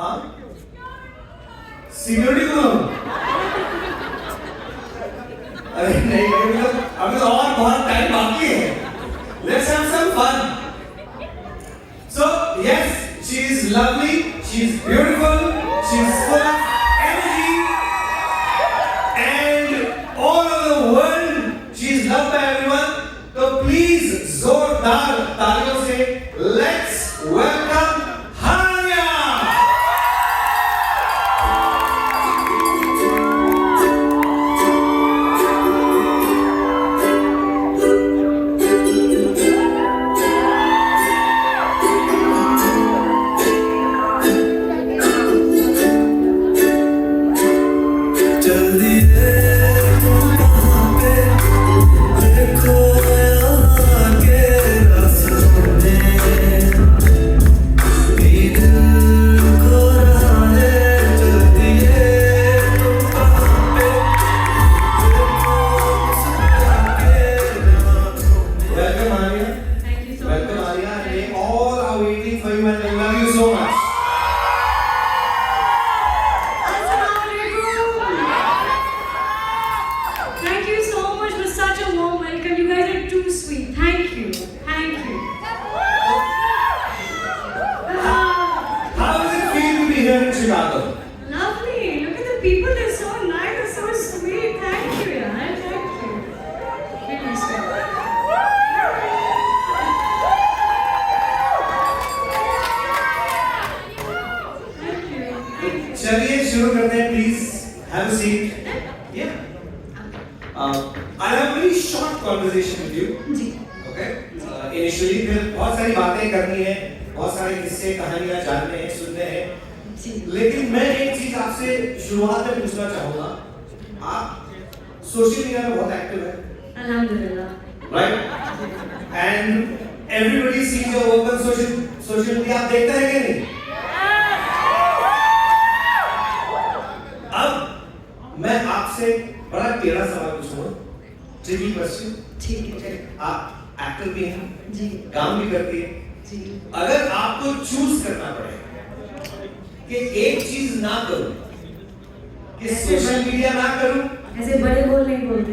हाँ सिक्योरिटी को अरे नहीं अभी तो और बहुत टाइम बाकी है. Let's have some fun. So yes, she is lovely, she is beautiful, she is full of energy, and all over the world she is loved by everyone. So please जोरदार तालियों से let's welcome हानिया. जल्दी दे तू कहाँ पे देखो आगे रास्तों में नींद खो रहा है. जल्दी दे तू कहाँ पे देखो मुस्कुरा के रातों में. Welcome Haria. Thank you so Welcome much. Haria. They all are waiting for you and they love you so much. Thank you so much for such a warm welcome. You guys are too sweet. Thank you. Thank you. How does it feel to be here in Chicago? Lovely. Look at the people. They're so nice. They're so sweet. Thank you, yaar. Thank you. Really sweet. Thank you. Thank you. चलिए शुरू करते हैं please have a seat. I have very short conversation with you. जी. Okay initially फिर बहुत सारी बातें करनी है, बहुत सारे किस्से कहानियां जानने हैं, सुनने हैं. जी. लेकिन मैं एक चीज आपसे शुरुआत में पूछना चाहूंगा. आप सोशल मीडिया में बहुत एक्टिव है, Alhamdulillah. Right? And everybody sees your work on social media. आप देखते हैं कि नहीं? अब मैं आपसे बड़ा टेढ़ा सवाल पूछूंगा, ट्रिकी क्वेश्चन. ठीक है. आप एक्टर भी हैं, जी. काम भी करती हैं. जी. अगर आपको चूज करना पड़े कि एक चीज ना करूं, कि सोशल मीडिया ना करूं, ऐसे बड़े बोल नहीं बोलते.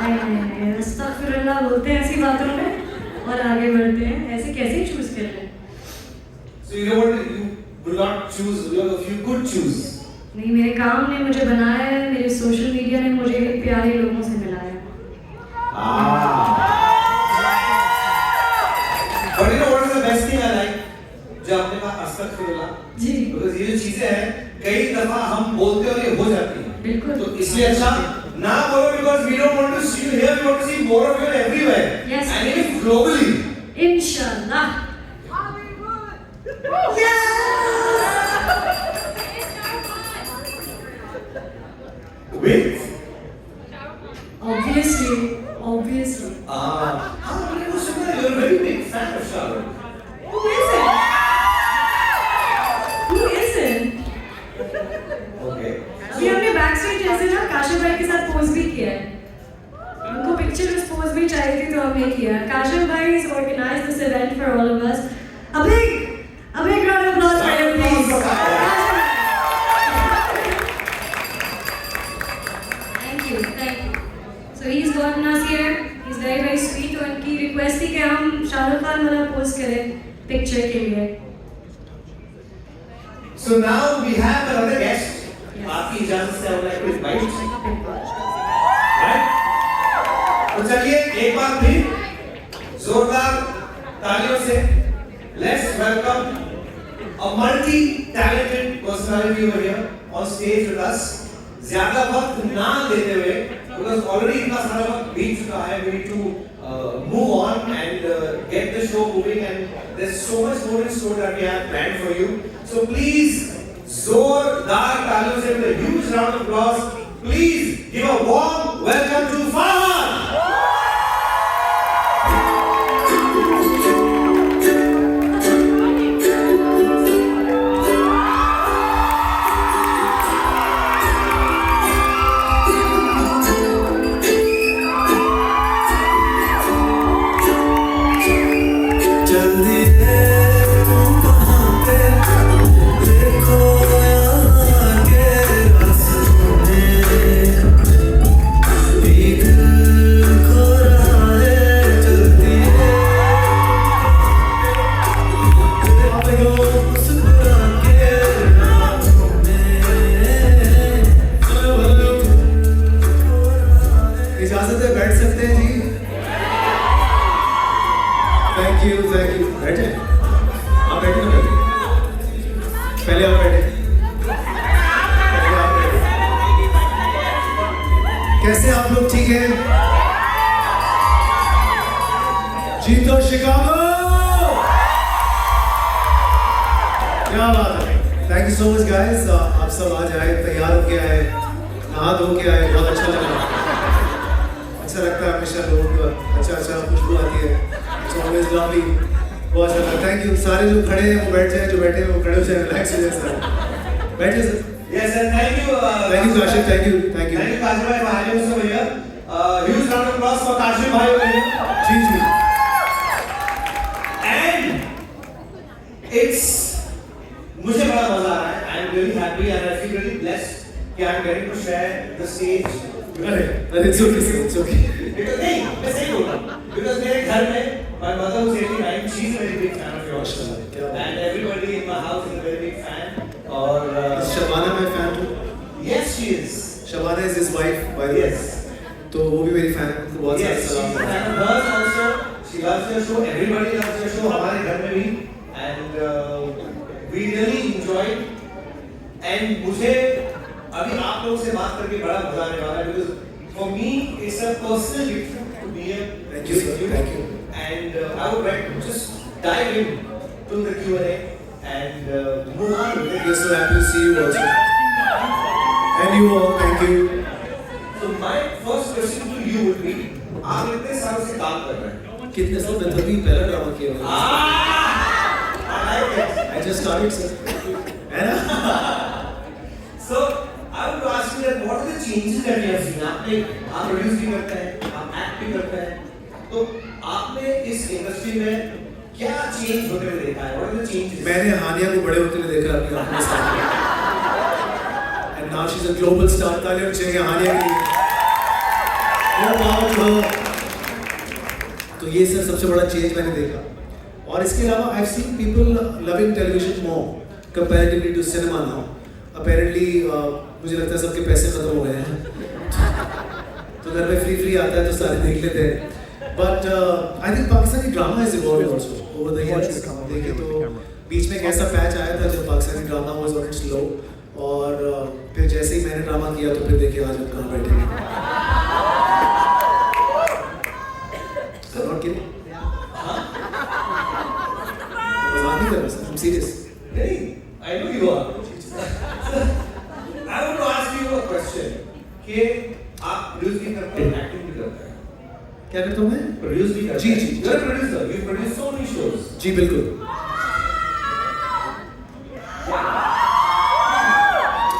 नहीं अस्तगफिरुल्लाह बोलते हैं ऐसी बातों में और आगे बढ़ते हैं. ऐसे कैसे चूज कर लें? so you know what, you will not choose. If you could choose, नहीं, मेरे काम ने मुझे बनाया है, मेरे सोशल मीडिया ने मुझे प्यारे लोगों से मिलाया. but you know what is the best thing I like? जो आपने कहा अस्तगफिरुल्लाह, जी. because ये जो चीजें हैं कई दफा हम बोलते हैं और ये हो जाती हैं. बिल्कुल. तो इसलिए अच्छा ना बोलो, because we don't want to see you here, we want to see more of you everywhere. Yes. And even globally. इंशाल्लाह. Wait. Obviously. मैंने वो सुना, you're a very big fan of Shahrukh. Who isn't? Okay. अभी हमने back stage जैसे ना काशिफ भाई के साथ पोज भी किया है. उनको पिक्चर में पोज भी चाहिए थी तो हमने किया. काशिफ भाई has organized this event for all of us. A big round of applause for him, please. Thank you. So he's gotten us here. He's very sweet. तो उनकी रिक्वेस्ट थी कि हम शाहरुख खान वाला पोज करें पिक्चर के लिए. So now we have another guest. Yes. आपकी इजाजत से I would like to invite. Right? तो चलिए एक बार फिर जोरदार तालियों से let's welcome a multi-talented personality over here on stage with us. ज्यादा वक्त ना देते हुए, because already इतना सारा वक्त बीत चुका है, we need to move on and get the show moving, and there's so much more in store that we have planned for you. So please, जोरदार तालियों से with a huge round of applause, please give a warm welcome to Farhan. जल्दी है तू कहाँ पे Chicago. क्या बात है, thank you so much guys. आप सब आज आए, तैयार होके आए, नहा धो के आए, बहुत अच्छा लगा। अच्छा लगता है हमेशा लोग अच्छा खुशबू आती है, इट्स ऑलवेज लवली, बहुत अच्छा लगता है। Thank you. सारे जो खड़े हैं वो बैठ जाए, जो बैठे हैं वो खड़े हो जाए, रिलैक्स हो जाए सर, बैठिए sir. Yes, and thank you. Thank you Kashif, thank you. Thank you, Kashif भाई, महादेव से भैया। Huge round of applause for Kashif भाई भैया। जी। And it's मुझे बड़ा मजा आ रहा है। I am really happy and I feel really blessed कि I am getting to share the stage. अरे it's okay sir, it's okay. Because नहीं, मैं सही बोल रहा हूँ। Because मेरे घर में my mother was 89, she's a very big fan of yours. And everybody in my house is a very big fan. और शबाना मैं फैन हूँ। yes, she is. Shabana is his wife by the way. Yes. तो वो भी मेरी fan है, उनको बहुत सारा Yes, सलाम। she's a fan of hers also. She loves your show. Everybody loves your show. हमारे घर में भी. And we really enjoyed. And मुझे अभी आप लोगों से बात करके बड़ा मजा आने वाला है because for me it's a personal gift to be here. Thank you sir, thank you. And I would like to just dive in to the Q&A and move on with it. We are so happy to see you also. And you all, thank you. So my first question to you would be, आप इतने सालों से काम कर रहे हैं। कितने साल में तभी पहला ड्रामा किया हुआ है। I like it. I just started sir. है ना? So I would ask you that what are the changes that you have seen? आपने आप प्रोड्यूस भी करते हैं, आप एक्ट भी करते हैं, तो आपने इस इंडस्ट्री में क्या चेंज होते हुए देखा है? What are the changes? मैंने हानिया को बड़े होते हुए देखा अपनी आंखों के सामने। And now she's a global star. तालियां होनी चाहिए हानिया के लिए। More power to her. तो ये सर सबसे बड़ा चेंज मैंने देखा। और इसके अलावा I've seen people loving television more comparatively to cinema now. Apparently मुझे लगता है सबके पैसे खत्म हो गए हैं। तो घर में फ्री आता है तो सारे देख लेते हैं। But I think Pakistani drama has evolved also over the years. देखें तो बीच में एक ऐसा पैच आया था जब Pakistani drama was on its low और फिर जैसे ही मैंने ड्रामा किया तो फिर देखिए आज हम कहाँ बैठे हैं। Sir, not kidding. मजाक नहीं कर रहा सर, I'm serious. नहीं, I know you are. I want to ask you a question कि आप प्रोड्यूस भी करते हैं, एक्टिंग भी करते हैं। क्या करता हूँ मैं? प्रोड्यूस भी करते जी, हैं। जी, जी। You're a producer. You produce so many shows. जी बिल्कुल।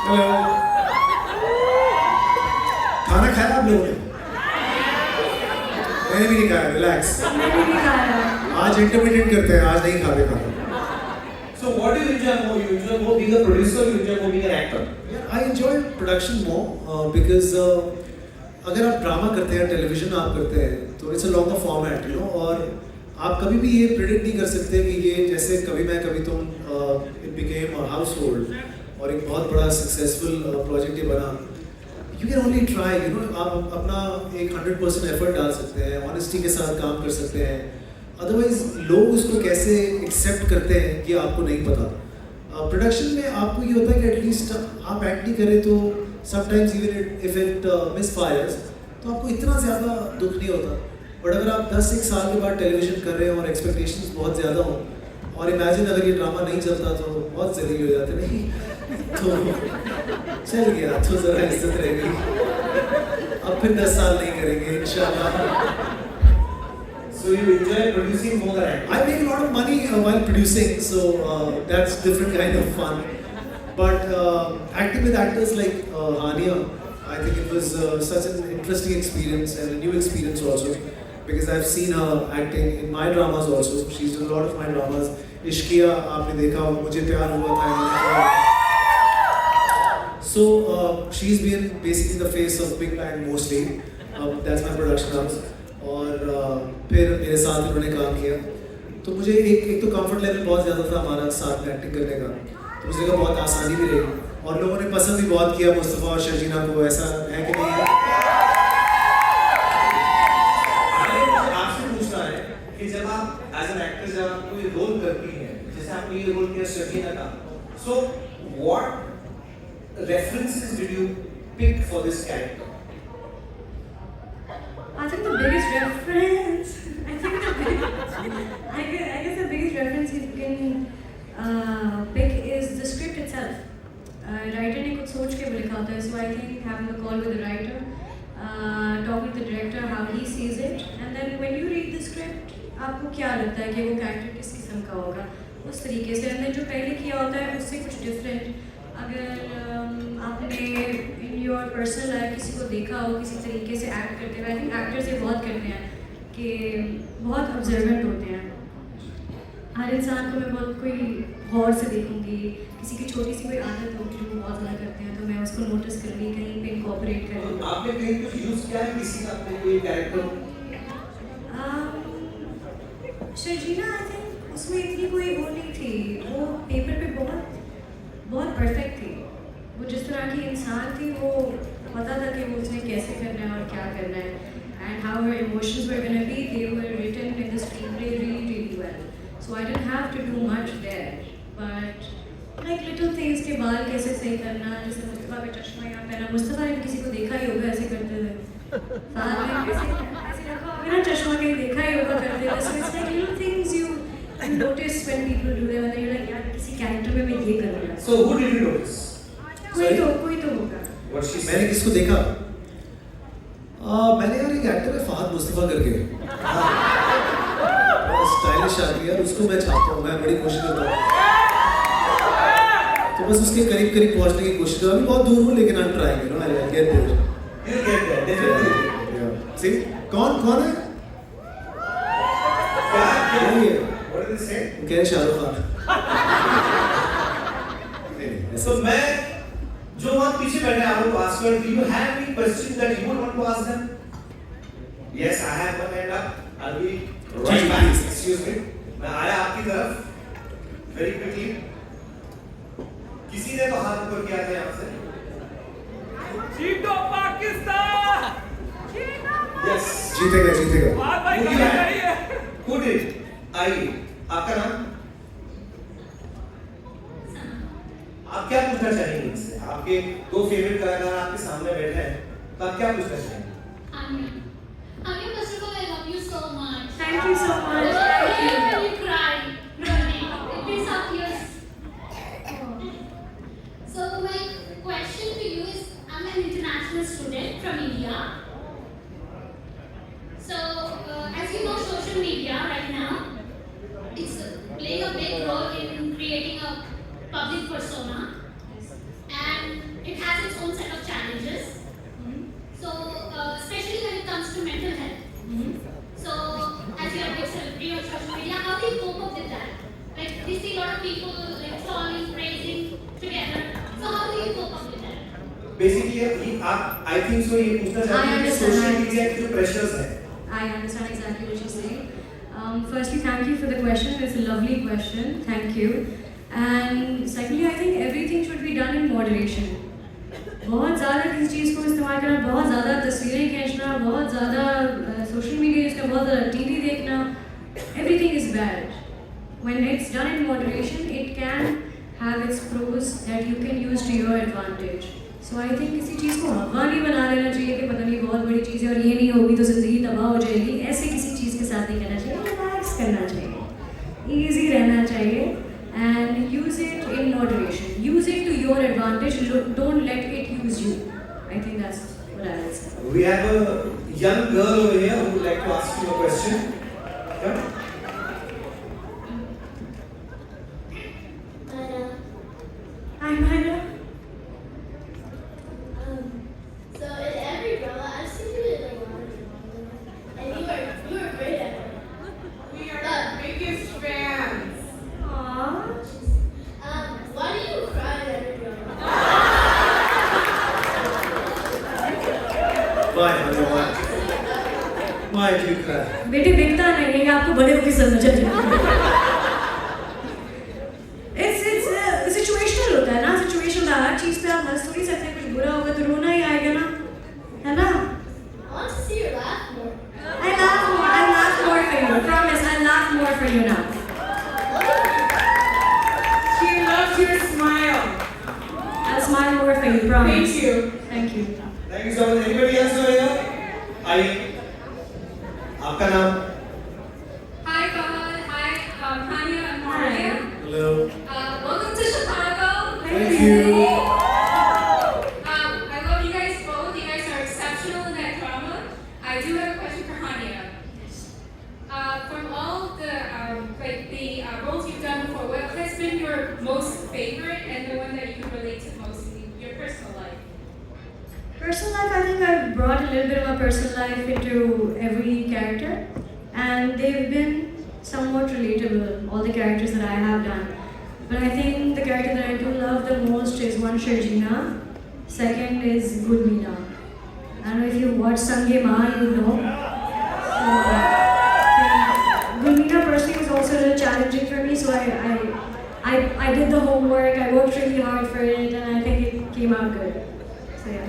हेलो। खाना खाया आप लोगों ने? मैंने भी नहीं खाया, रिलैक्स। मैंने भी खाया। आज इंटरमीडिएट करते हैं, आज नहीं खाते खाना। So what do you enjoy more? You enjoy more being a producer, you enjoy more being an actor? I enjoy production more because अगर आप ड्रामा करते हैं, टेलीविजन आप करते हैं, तो it's a longer format you know, और आप कभी भी ये प्रिडिक्ट नहीं कर सकते कि ये जैसे कभी मैं कभी तुम it became a house hold और एक बहुत बड़ा सक्सेसफुल प्रोजेक्ट ये बना। You can only try you know, आप अपना एक 100% एफर्ट डाल सकते हैं, ऑनेस्टी के साथ काम कर सकते हैं, अदरवाइज लोग उसको कैसे एक्सेप्ट करते हैं ये आपको नहीं पता। प्रोडक्शन में आपको ये होता है कि एटलीस्ट आप एक्ट नहीं करें तो समटाइम्स इवन इफ इट मिसफायर्स तो आपको इतना ज़्यादा दुख नहीं होता। बट अगर आप 10-1 साल के बाद टेलीविजन कर रहे हो और एक्सपेक्टेशंस बहुत ज़्यादा हो, और इमेजिन अगर ये ड्रामा नहीं चलता तो बहुत जलील हो जाते नहीं, तो चल गया तो ज़रा इज्जत रहेगी, अब फिर 10 साल नहीं करेंगे इंशाल्लाह। So you enjoy producing more than acting? I make a lot of money while producing, so that's different kind of fun. But acting with actors like Hania, I think it was such an interesting experience and a new experience also, because I've seen her acting in my dramas also. She's done a lot of my dramas. Ishqiya, आपने देखा, मुझे प्यार हुआ था। So she's been basically the face of Big Bang mostly. That's my production house. और फिर मेरे साथ उन्होंने काम किया, तो मुझे एक तो कंफर्ट लेवल बहुत ज़्यादा था हमारा साथ में एक्टिंग करने का, तो मुझे लगा बहुत आसानी भी रही, और लोगों ने पसंद भी बहुत किया मुस्तफ़ा और शर्जीना को। ऐसा है कि नहीं है? आपसे पूछना है कि जब आप एज एन एक्टर जब आप कोई रोल करती हैं, जैसे आपने ये रोल किया शर्जीना का, so what references did you pick for this character? I think the biggest reference, I think the biggest I guess the biggest reference you can pick is the script itself. Writer ने कुछ सोच के लिखा होता है, so I think having a call with the writer, talking to the director how he sees it, and then when you read the script, आपको क्या लगता है कि वो character किस किस्म का होगा, उस तरीके से, and then जो पहले किया होता है उससे कुछ different. अगर आपने in your personal life किसी को देखा हो किसी तरीके से act करते हुए, I think actors ये बहुत करते हैं कि बहुत observant होते हैं. हर इंसान को मैं बहुत कोई गौर से देखूंगी, किसी की छोटी सी कोई आदत होगी जो वो बहुत ज़्यादा करते हैं तो मैं उसको नोटिस करूँगी, कहीं पे इनकॉर्पोरेट करूँगी. आपने कहीं कुछ यूज किया है किसी का अपने कोई कैरेक्टर? शर्जीना आई थिंक उसमें इतनी कोई वो नहीं थी, वो पेपर पे बहुत बहुत परफेक्ट थी. वो जिस तरह की इंसान थी वो पता था कि वो उसने कैसे करना है और क्या करना है, and how her emotions were going to be, they were written in the screenplay really well. So I didn't have to do much there, but like little things के बाल कैसे सही करना, जैसे मुस्तफ़ा का चश्मा यहाँ पहना, मुस्तफ़ा ने किसी को देखा ही होगा ऐसे करते हुए, साथ में ऐसे रखा होगा ना चश्मा, कहीं देखा ही होगा करते हुए. So it's like little things you notice when people do them, and then you're like यार किसी कैरेक्टर में मैं ये करूँगा. So who did you notice? कोई तो होगा. What she मैंने said? किसको देखा? मैंने यार एक एक्टर है फहद मुस्तफा करके, स्टाइलिश आदमी यार, उसको मैं चाहता हूँ, मैं बड़ी कोशिश करता हूँ, तो बस उसके करीब करीब पहुँचने की कोशिश कर. अभी बहुत दूर हूँ लेकिन I'm trying, you know, I'll get there. You'll get there, definitely. Yeah. See, कौन है? क्या वही है. What did they say? वो कह रहे शाहरुख खान. नहीं, ऐसा- So मैं जो वहाँ पीछे बैठे हैं आपको ask her, do you have any questions that you would want to ask them? Yes, I have one hand up. I'll be right back. Excuse me. मैं आया आपकी तरफ very quickly. किसी ने तो हाथ ऊपर किया था यहाँ से. जीतो पाकिस्तान! Yes. जीतेगा. भाई Who कहाँ did? जाइए? Who did? आइए. आपका नाम? आप क्या पूछना चाहेंगे इनसे? आपके दो फेवरेट कलाकार आपके सामने बैठे हैं, तो आप क्या पूछना चाहेंगे? Amir, first of all, I love you so much. Thank you so much. I Thank hate you. when you cry. Running. It brings out tears. So my question to you is, I'm an international student from India. So as you know, social media right now, it's playing a big role in creating a public persona, and it has its own set of challenges. So, especially when it comes to mental health. So, as you are a big celebrity on social media, how do you cope up with that? Like, we see a lot of people like trolling, praising together. So, how do you cope up with that? Basically, आप I think so ये पूछना चाहते हैं कि understand. Social media के जो pressures हैं. I understand exactly what you're saying. Firstly, thank you for the question. It's a lovely question. Thank you. And secondly, I think everything should be done in moderation. बहुत ज़्यादा किसी चीज़ को इस्तेमाल करना, बहुत ज़्यादा तस्वीरें खींचना, बहुत ज़्यादा सोशल मीडिया यूज़ करना, बहुत ज़्यादा टीवी देखना, everything is bad. When it's done in moderation, it can have its pros that you can use to your advantage. So I think किसी चीज़ को हवा नहीं बना लेना चाहिए कि पता नहीं बहुत बड़ी चीज़ है और ये नहीं होगी तो ज़िंदगी तबाह हो जाएगी. ऐसे किसी चीज़ के साथ नहीं करना चाहिए. रिलैक्स करना चाहिए, easy रहना चाहिए, and use it in moderation. Use it to your advantage. Don't let it use you. I think that's what I would say. We have a young girl over here who would like to ask you a question. Come. Hi, Myra. So in every drama, I've seen you in like a lot of dramas, and you were great at it. We are the biggest fans. Aww. Why do you cry in every drama? Why do you cry? बेटे बिकता नहीं है, आपको बड़े होकर समझ आ जाएगा. It's situational होता है ना, situational. हर चीज़ पे आप हंस थोड़ी सकते हैं, कुछ बुरा होगा तो रोना ही आएगा ना, है ना? I want to see your laugh more. I laugh more for you. Promise, I laugh more for you now. She loves your smile. I'll smile more for you. Promise. Thank you. Thank you. Thank you so much. Anybody else over here? आइए. आपका नाम? Hi, Kaha. Thank you. I love you guys both. You guys are exceptional in that drama. I do have a question for Hania. From all the roles you've done before, what has been your most favorite and the one that you can relate to most in your personal life? Personal life, I think I've brought a little bit of my personal life into every character, and they've been somewhat relatable, all the characters that I have done. But I think the character that I do love the most is one Sharjina, second is Gulmeena. I don't know if you watch Sange Ma, you know. Gulmeena personally was also a little challenging for me, so I did the homework, I worked really hard for it, and I think it came out good. So yeah.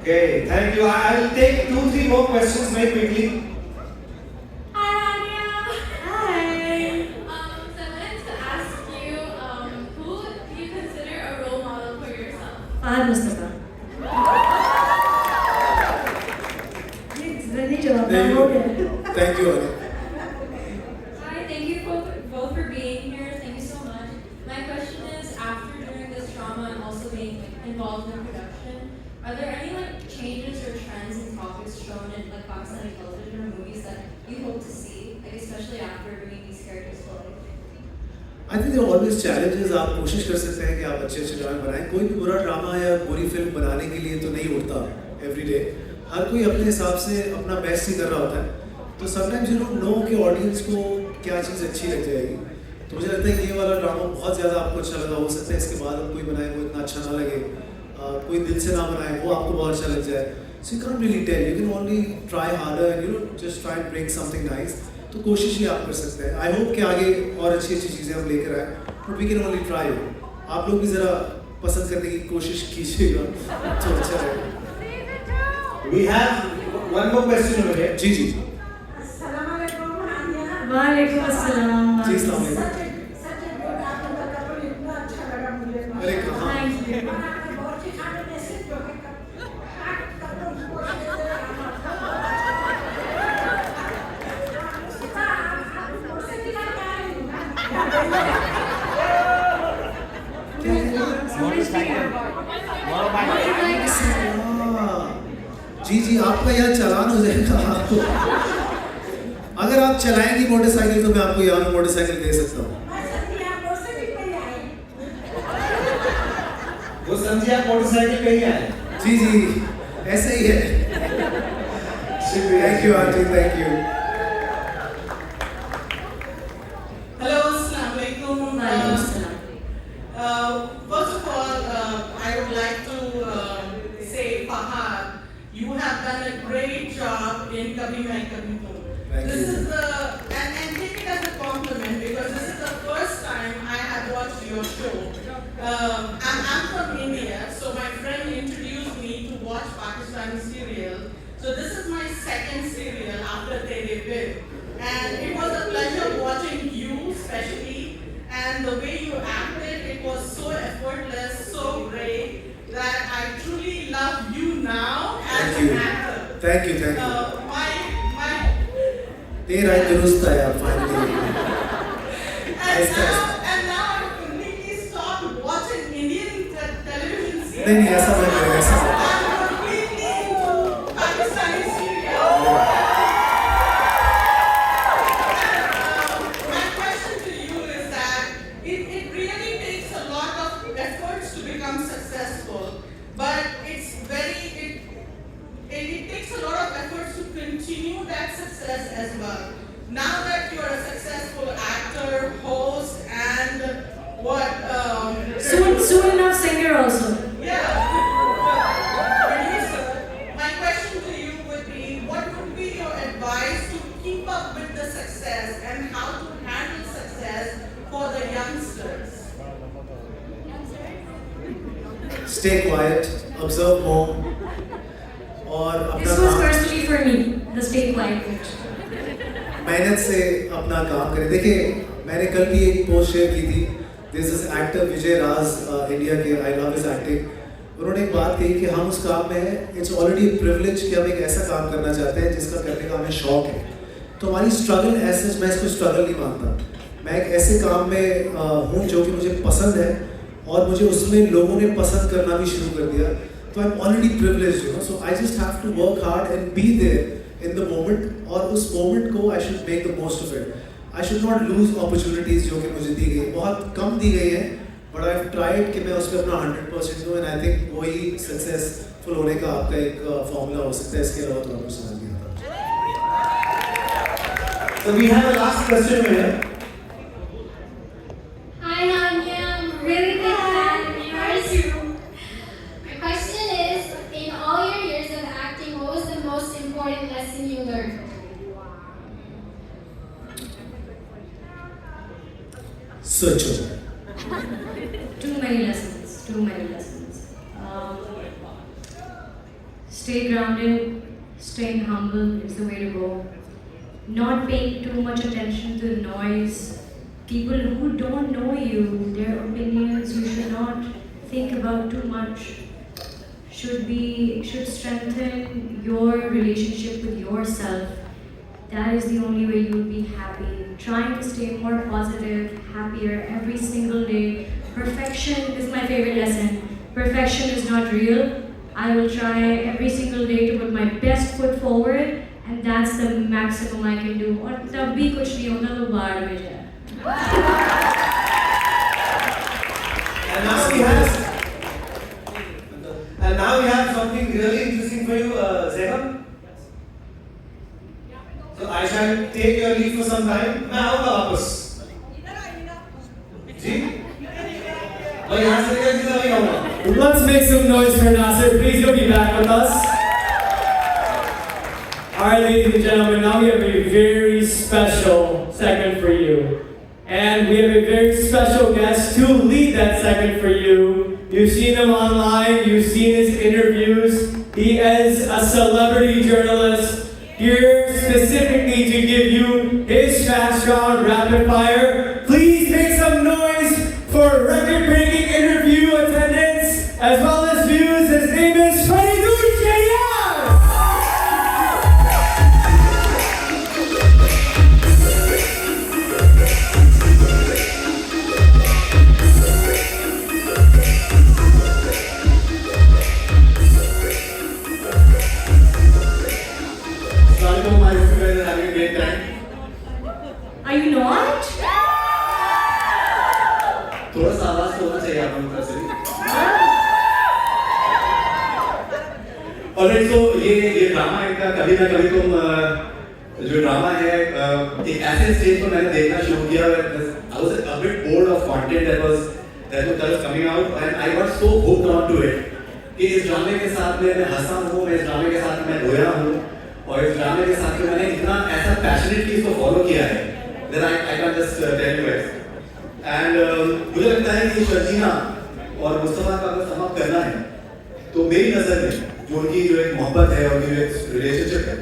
Okay, thank you. I will take 2-3 more questions very quickly. Hi, Hania. Hi. So I wanted to ask you, who do you consider a role model for yourself? Fahad Mustafa. Ready job. Thank you. Hi, thank you both for being here. Thank you so much. My question is, after doing this drama and also being involved in production, are there any changes or trends in topics shown in Pakistani television or movies that you hope to see, especially after bringing these characters to life? I think there are always challenges. आप कोशिश कर सकते हैं कि आप अच्छे ड्रामे बनाएं. कोई भी बुरा ड्रामा या बुरी फिल्म बनाने के लिए तो नहीं उठता every day. हर कोई अपने हिसाब से अपना बेस्ट ही कर रहा होता है. तो sometimes you don't know कि ऑडियंस को क्या चीज़ अच्छी लग जाएगी. तो मुझे लगता है कि ये वाला ड्रामा बहुत ज़्यादा आपको अच्छा लगा. हो सकता है इसके बाद अब कोई बनाए वो इतना अच्छा ना लगे, कोई दिल से ना बनाए वो आपको बहुत अच्छा लग जाए. So you can't really tell. You can only try harder and just try and bring something nice. तो कोशिश ही आप कर सकते हैं. आई होप कि आगे और अच्छी अच्छी चीज़ें हम लेकर आए. But we can only try. आप लोग भी ज़रा पसंद करने की कोशिश कीजिएगा तो अच्छा रहेगा. We have one more question over here. जी जी वालेकुम अस्सलाम. जी अस्सलाम वालेकुम. अरे कहाँ Thank you. जी जी आपका यहाँ चालान हो जाएगा. आपको अगर आप चलाएंगी मोटरसाइकिल तो मैं आपको यहाँ मोटरसाइकिल दे सकता हूँ. वो समझिए आप मोटरसाइकिल पे ही आए. जी जी ऐसे ही है. Thank you aunty. Thank you. Hello, Assalamu alaikum. वालेकुम अस्सलाम. First of all, I would like to say, Fahad, you have done a great job in Kabhi Main Kabhi Tum. Thank This you. is and take it as a compliment because this is the first time I have watched your show. I'm from India, so my friend introduced me to watch Pakistani serial. So this is my second serial after Tere Vir. And it was a pleasure watching you especially, and the way you acted, it was so effortless, so great that I truly love you now as Thank an you. actor. Thank you. Thank you. My तेरा ही दुरुस्त है यार finally. and now I completely stopped watching Indian television serials. नहीं नहीं ऐसा मत करो ऐसा. I'm completely into Pakistani serials. My question to you is that it really takes a lot of efforts to become successful, but it takes a lot of efforts to continue that success as well. Now that you are a successful actor, host, and Soon enough singer also. yeah, producer. My question to you would be, what would be your advice to keep up with the success and how to handle success for the youngsters? Stay quiet, observe more, और This अपना was काम personally for me, the stay quiet bit. मेहनत से अपना काम करें. देखिए मैंने कल भी एक पोस्ट शेयर की थी. This is actor Vijay Raj India के. I love his acting. उन्होंने एक बात कही कि हम उस काम में हैं. इट्स ऑलरेडी प्रिविलेज कि हम एक ऐसा काम करना चाहते हैं जिसका करने का हमें शौक है. तो हमारी स्ट्रगल ऐसे, मैं इसको स्ट्रगल नहीं मानता. मैं एक ऐसे काम में हूँ जो कि मुझे पसंद है और मुझे उसमें लोगों ने पसंद करना भी शुरू कर दिया, तो I am already privileged, you know, so I just have to work hard and be there in the moment, और उस मोमेंट को I should make the most of it. I should not lose opportunities जो कि मुझे दी गई, बहुत कम दी गई है, बट आई हैव ट्राइड कि मैं उस पर अपना 100% दूँ, एंड आई थिंक वही सक्सेसफुल होने का आपका एक फॉर्मूला हो सकता है. इसके अलावा तो आपको समझ नहीं आता. So we have a last question here. Hi Nanya, I'm a really big fan of yours. My question is, in all your years of acting, what was the most important lesson you learned? Search. Too many lessons. Stay grounded, staying humble is the way to go. Not paying too much attention to the noise. People who don't know you, their opinions, you should not think about too much. Should strengthen your relationship with yourself. That is the only way you'll be happy. Trying to stay more positive, happier every single day. Perfection is my favorite lesson. Perfection is not real. I will try every single day to put my best foot forward, and that's the maximum I can do. और तब भी कुछ नहीं होता तो बाहर में जाए. And now we have something really interesting for you, Zeba. So I shall take your leave for some time. मैं आऊँगा वापस. जी? मैं यहाँ से निकल के नहीं आऊँगा. Let's make some noise for Nasser. Please he'll be back with us. Alright, ladies and gentlemen, now we have a very special segment for you. And we have a very special guest to lead that segment for you. You've seen him online, you've seen his interviews. He is a celebrity journalist here specifically to give you his fast round rapid fire. Please make some noise for record-breaking interview attendance as well as views. His name is Faridun Shayar. Are you not? थोड़ा सा आवाज तो होना चाहिए आप लोगों की तरफ से. ऑलराइट, तो ये ड्रामा है का कभी ना कभी तुम जो ड्रामा है एक ऐसे स्टेज पर मैंने देखना शुरू किया. I was a bit bored of content that was coming out, and I got so hooked onto it कि इस ड्रामे के साथ में मैं हंसा हूँ, इस ड्रामे के साथ मैं रोया हूँ, और इस ड्रामे के साथ में मैंने इतना ऐसा पैशनेटली इसको फॉलो किया है that I can't just tell you guys. And मुझे लगता है कि शर्जीना और मुस्तफा का अगर समाप्त करना है तो मेरी नज़र में जो उनकी जो एक मोहब्बत है और जो एक रिलेशनशिप है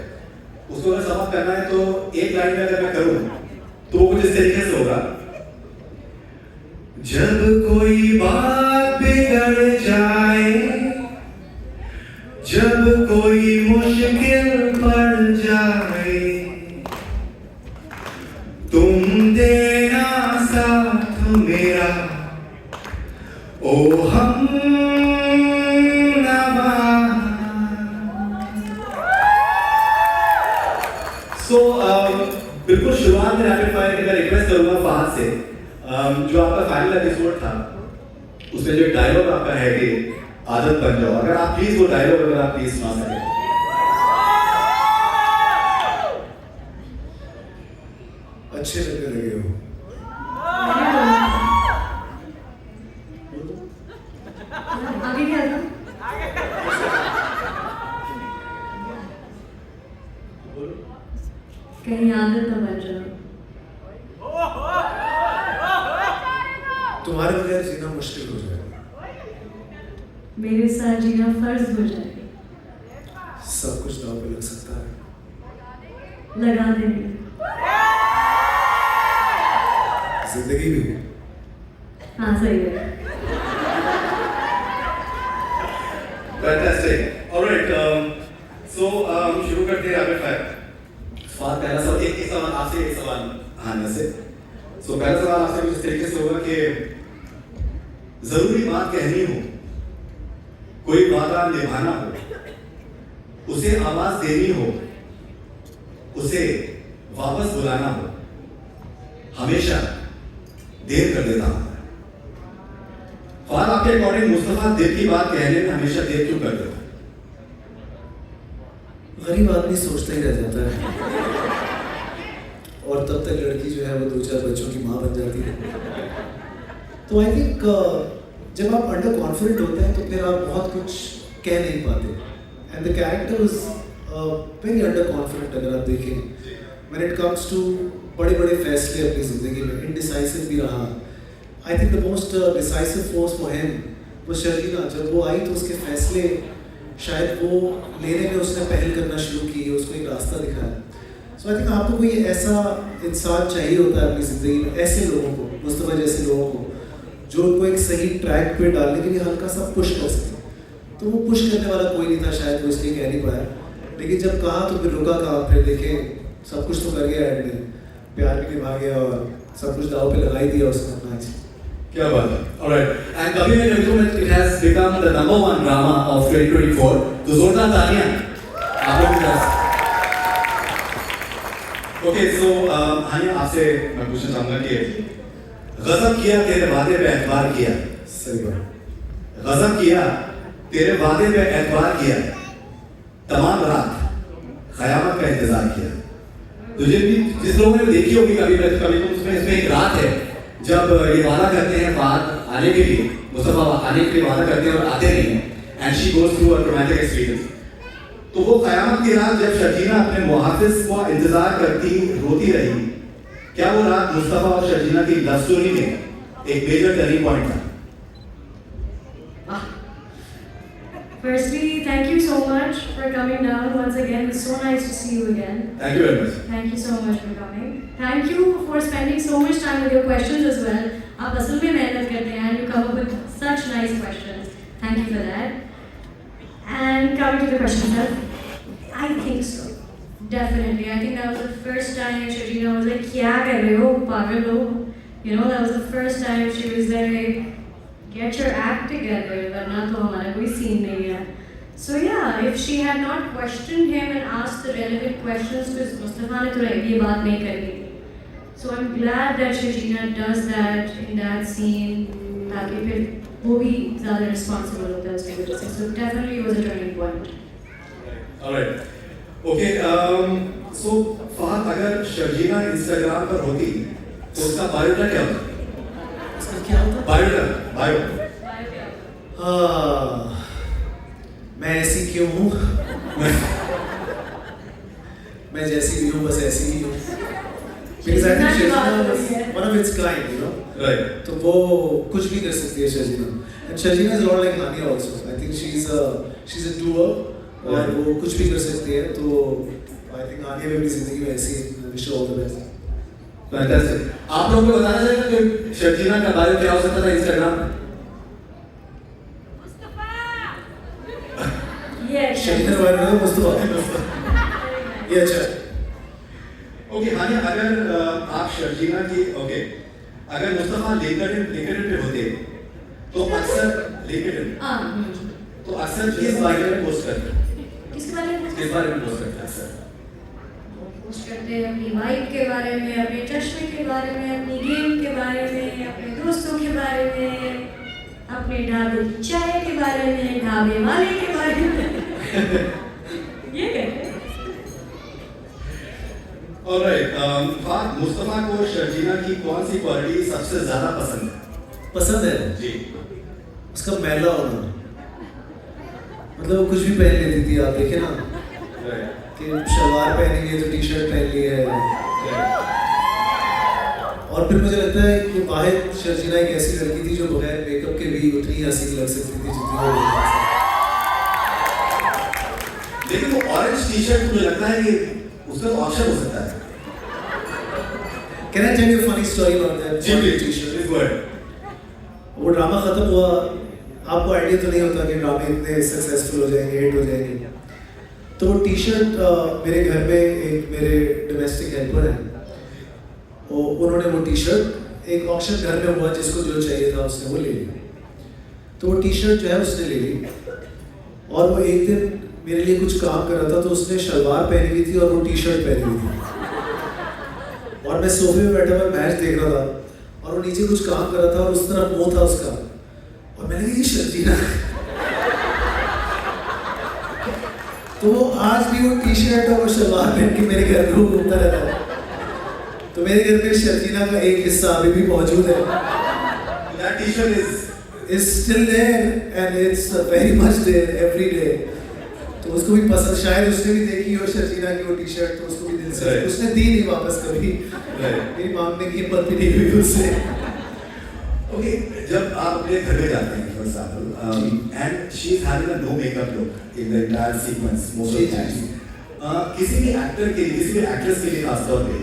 उसको अगर समाप्त करना है तो एक लाइन में अगर मैं करूँ तो वो कुछ इस तरीके से होगा. जब कोई बात बिगड़ जाए, जब कोई मुश्किल पड़ जाए, तुम देना साथ मेरा ओ हम बिल्कुल शुरुआत में रैपिड फायर की मैं रिक्वेस्ट करूंगा फहद से, जो आपका फाइनल एपिसोड था उसमें जो डायलॉग आपका है कि आदत बन जाओ, अगर आप प्लीज वो डायलॉग अगर आप प्लीज सुना सकें. अच्छे लगने लगे हो. आगे क्या था? कहीं आदत न बन जाओ. तुम्हारे बगैर जीना मुश्किल हो जाएगा. मेरे साथ जीना फर्ज हो जाए. सब कुछ दांव पे लग सकता है. लगा देंगे. जिंदगी भी. हाँ सही है. Fantastic. All right. So शुरू करते हैं रैपिड फायर. पहला सवाल एक सवाल आपसे, एक सवाल हानिया से. पहला सवाल आपसे कुछ इस तरीके से होगा कि जरूरी बात कहनी हो, कोई वादा निभाना हो, उसे आवाज देनी हो, उसे वापस बुलाना हो, हमेशा देर कर देता हूं। फहद, आपके अकॉर्डिंग मुस्तफा दिल की बात कहने में हमेशा देर क्यों कर देता है? गरीब आदमी सोचता ही रह जाता है और तब तक लड़की जो है वो 2-4 बच्चों की माँ बन जाती है। तो आई थिंक जब आप अंडर कॉन्फिडेंट होते हैं तो फिर आप बहुत कुछ कह नहीं पाते। And the character was very under confident. अगर आप देखें व्हेन इट कम्स टू बड़े बड़े फैसले अपनी ज़िंदगी में, इनडिसाइसिव भी रहा। I think the most decisive force for him वो शर्जीना। जब वो आई तो उसके फैसले शायद वो लेने में उसने पहल करना शुरू की, उसको एक रास्ता दिखाया। सो आई थिंक आपको कोई ऐसा इंसान चाहिए होता है अपनी ज़िंदगी में, ऐसे लोगों को, मुस्तफा जैसे लोगों को, जो उनको एक सही ट्रैक पे डालने के लिए हल्का सा पुश कर सके। तो वो पुश करने वाला कोई नहीं था शायद, वो इसलिए कह नहीं पाया। लेकिन जब कहा तो फिर रुका कहा, फिर देखे सब कुछ तो कर गया एंड में, प्यार भी निभा गया और सब कुछ दाव पे लगा ही दिया उसने अपना। क्या बात है। Alright. And कभी मैं देखूं मैं it has become the number one drama of 2024. तो जोरदार तालियां आप लोगों के पास। Okay, so हानिया आपसे मैं पूछना चाहूँगा कि गज़ब किया तेरे वादे पे एतबार किया। सही बात। गज़ब किया तेरे वादे पे एतबार किया, तमाम रात क़यामत का इंतजार किया। तुझे भी जिस लोगों ने देखी होगी कभी तो उसमें इसमें एक रात है जब ये वादा करते हैं फहद आने के लिए, मुस्तफा आने के लिए वादा करते हैं और आते नहीं हैं, and she goes through a traumatic experience. तो वो क़यामत की रात जब शर्जीना अपने मुहाफिज का इंतजार करती रोती रही, क्या वो रात मुस्तफा और शर्जीना की लव स्टोरी में एक मेजर टर्निंग पॉइंट था? Firstly, thank you so much for coming down once again. It's so nice to see you again. Thank you very much. Thank you so much for coming. Thank you for spending so much time with your questions as well. आप असल में मेहनत करते हैं and you come up with such nice questions. Thank you for that. And coming to the question itself, I think so. Definitely. I think that was the first time Shajina was like, क्या कर रहे हो पागल हो? You know, that was the first time she was like, get your act together, वरना तो हमारा कोई scene नहीं है. So yeah, if she had not questioned him and asked the relevant questions, because Mustafa ने तो ये बात नहीं करनी थी. So I'm glad that Shajina does that in that scene, ताकि फिर वो भी ज़्यादा responsible होता है उसकी वजह से. So definitely it was a turning point. Alright. Okay. So Fahad अगर शर्जीना इंस्टाग्राम पर होती तो उसका बायोडाटा क्या होता? क्या होता? बायो मैं ऐसी क्यों हूँ? मैं जैसी भी हूँ बस ऐसी ही हूँ। Because I think Shajina was one of its kind, you know. Right. तो वो कुछ भी कर सकती है Shajina. And Shajina is a lot like Hania also. I think she's a doer और वो कुछ भी कर सकती है. तो I think Hania भी अपनी जिंदगी में ऐसी wish her all the best. Fantastic. आप लोगों को बताना चाहिए कि शर्जीना का बायो क्या हो सकता था इंस्टाग्राम पे? शर्जीना बायो में मुस्तफा ये अच्छा। ओके हानिया, अगर आप शर्जीना की अगर मुस्तफा लिंक्डइन पे होते तो अक्सर तो अक्सर किस बारे में पोस्ट करते? किस बारे में पोस्ट करते अक्सर? पोस्ट करते हैं अपनी वाइफ के बारे में, अपने चश्मे के बारे में, अपनी गेम के बारे में, अपने दोस्तों के बारे में, अपने ढाबे की चाय के बारे में, ढाबे वाले के बारे में। ये कहते हैं। ऑलराइट, मुस्तफा को शर्जीना की कौन सी क्वालिटी सबसे ज्यादा पसंद है? पसंद है जी, उसका मैला होना। मतलब वो कुछ भी पहन लेती थी, आप देखे ना कि शलवार पहनी हुई है तो टी शर्ट पहन ली है। और फिर मुझे लगता है कि वाहिद शर्जीना एक ऐसी लड़की थी जो बगैर मेकअप के भी उतनी हंसी लग सकती थी जितनी वो। लेकिन वो ऑरेंज टी शर्ट मुझे लगता है कि उसका तो ऑप्शन हो सकता है। Can I tell you a funny story about that? जी प्लीज। वो ड्रामा खत्म हुआ, आपको आइडिया तो नहीं होता कि ड्रामे इतने सक्सेसफुल हो जाएंगे, हिट हो जाएंगे। तो वो टी शर्ट मेरे घर में एक मेरे डोमेस्टिक हेल्पर हैं, उन्होंने वो टी शर्ट एक ऑक्शन घर में हुआ जिसको जो चाहिए था उसने वो ले लिया। तो वो टी शर्ट जो है उसने ले ली, और वो एक दिन मेरे लिए कुछ काम कर रहा था, तो उसने शलवार पहनी हुई थी और वो टी शर्ट पहनी हुई थी, और मैं सोफे में बैठा हुआ मैच देख रहा था, और वो नीचे कुछ काम कर रहा था और उस तरफ मुंह था उसका, और मैंने कहा ये शर्जीना। तो वो आज भी वो टी शर्ट और वो शलवार पहन के मेरे घर में घूमता रहता है। तो मेरे घर पे शर्जीना का एक हिस्सा अभी भी मौजूद है। That t-shirt is still there and it's very much there every day. तो उसको भी पसंद, शायद उसने भी देखी हो शर्जीना की वो टी शर्ट, तो उसको भी दिल से Right. उसने दी नहीं वापस कभी। Right. मेरी मांगने की हिम्मत भी नहीं हुई उससे। Okay, जब आप अपने घर में जाते हैं, for example, and she is having a no makeup look in the entire sequence most of the times. किसी भी एक्टर के लिए, किसी भी एक्ट्रेस के लिए खासतौर पे,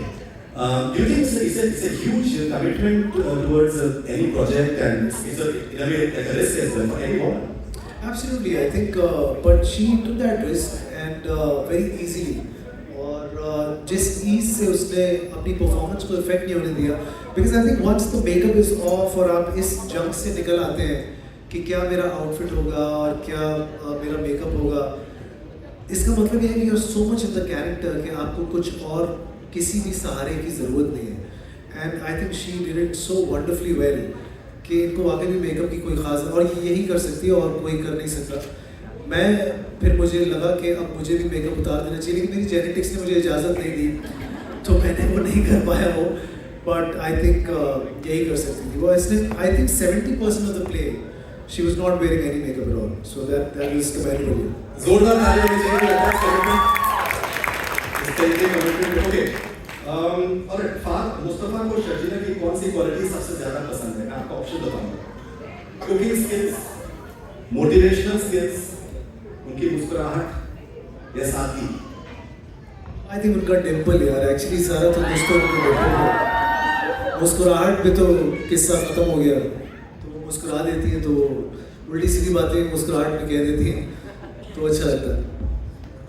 do you think it's a huge commitment towards any project, and it's in a way like a risk as well for anyone? Absolutely, I think, but she took that risk and very easily. और जिस ease से उसने अपनी performance को effect नहीं होने दिया, because I think once the makeup is off और आप इस जंग से निकल आते हैं कि क्या मेरा आउटफिट होगा और क्या मेरा मेकअप होगा, इसका मतलब ये है कि you are so much in the character कि आपको कुछ और किसी भी सहारे की ज़रूरत नहीं है। And I think she did it so wonderfully well कि इनको वाकई भी मेकअप की कोई खास, और ये यही कर सकती है और कोई कर नहीं सकता। मैं फिर मुझे लगा कि अब मुझे भी मेकअप उतार देना चाहिए, लेकिन मेरी जेनेटिक्स ने मुझे इजाज़त नहीं दी, तो मैंने वो नहीं कर पाया वो। बट आई थिंक यही कर सकती थी वो। इसने I think 70% of the play she was not wearing any makeup at all, so that is commendable. जोरदार तालियां होनी चाहिए इस तरीके का कमिटमेंट। ओके, और मुस्तफा को शर्जीना की कौन सी क्वालिटी सबसे ज़्यादा पसंद है? मैं आपको ऑप्शन बताऊंगा। कुकिंग स्किल्स, मोटिवेशनल स्किल्स, उनकी मुस्कुराहट या सादगी? आई थिंक उनका डिम्पल यार, एक्चुअली सारा तो दोस्तों को डिम्पल है। मुस्कुराहट पे तो किस्सा खत्म हो गया, तो वो मुस्कुरा देती है, तो उल्टी सीधी बातें मुस्कुराहट में कह देती हैं, तो अच्छा लगता है।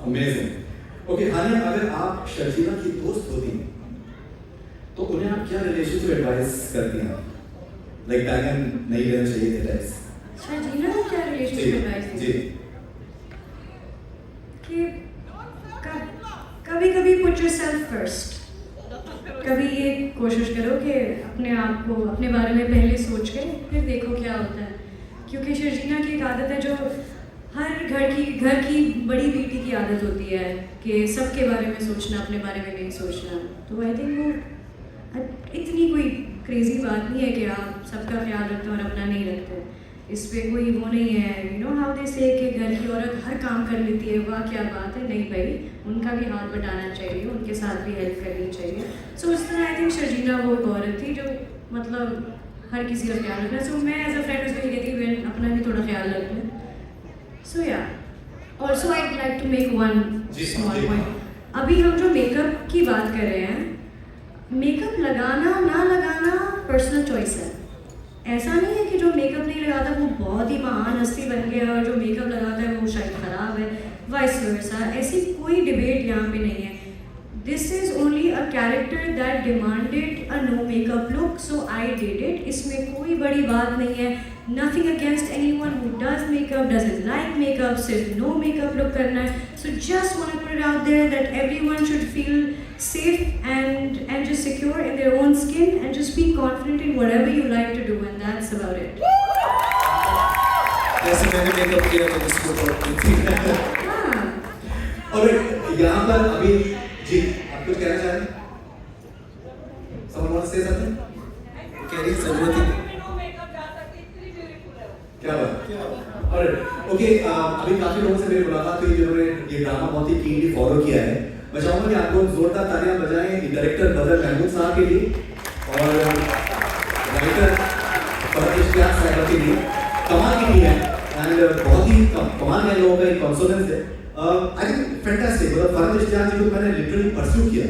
अमेजिंग। ओके हानिया, अगर आप शर्जीना की दोस्त होती तो उन्हें आप क्या रिलेशनशिप एडवाइस करती हैं? लाइक टाइम नहीं लेना चाहिए थे टाइप्स। शर्जीना को क्या रिलेशनशिप एडवाइस दी? जी। कि कभी कभी पुट योरसेल्फ फर्स्ट, कभी ये कोशिश करो कि अपने आप को, अपने बारे में पहले सोच के फिर देखो क्या होता है। क्योंकि शर्जीना की एक आदत है जो हर घर की बड़ी बेटी की आदत होती है कि सबके बारे में सोचना, अपने बारे में नहीं सोचना। तो आई थिंक वो इतनी कोई क्रेजी बात नहीं है कि आप सबका ख्याल रखते हैं और अपना नहीं रखते। इस पे कोई वो नहीं है, यू नो हाउ दे से कि घर की औरत हर काम कर लेती है, वाह क्या बात है। नहीं भाई, उनका भी हाथ बटाना चाहिए, उनके साथ भी हेल्प करनी चाहिए। सो उस तरह आई थिंक शर्जीना वो एक औरत थी जो मतलब हर किसी का ख्याल रखना। सो मैं एज अ फ्रेंड उसको ये कहती हूँ अपना भी थोड़ा ख्याल रख लें। सो या also I like to make one small point. अभी हम जो मेकअप की बात कर रहे हैं, मेकअप लगाना ना लगाना पर्सनल चॉइस है। ऐसा नहीं है कि जो मेकअप नहीं लगाता वो बहुत ही महान हस्ती बन गया और जो मेकअप लगाता है वो शायद खराब है, वाइस वर्सा। ऐसी कोई डिबेट यहाँ पे नहीं है। This is only a character that demanded a no makeup look, so I did it. इसमें कोई बड़ी बात नहीं है। Nothing against anyone who does makeup, doesn't like makeup, सिर्फ नो मेकअप लुक करना है। So just want to put it out there that everyone should feel safe and just secure in their own skin and just be confident in whatever you like to do, and that's about it. जैसे मैंने makeup किया तो इसको बहुत थी। हाँ, और यहाँ पर अभी जी आप कुछ कहना चाह रहे हैं? Someone wants to say something? कह रही जरूरत ही नहीं। क्या बात? और ओके, अभी काफी लोगों से मेरी मुलाकात हुई जिन्होंने ये ड्रामा बहुत ही कीनली फॉलो किया है। मैं चाहूँगा कि आप लोग जोरदार तालियां बजाएं डायरेक्टर बदर महमूद साहब के लिए और राइटर फरहत इश्तियाक साहब के लिए। कमाल की टीम है एंड बहुत ही कमाल है लोगों का एक कॉन्सोनेंस है। I think fantastic. मतलब फरहत इश्तियाक जी को मैंने लिटरली परस्यू किया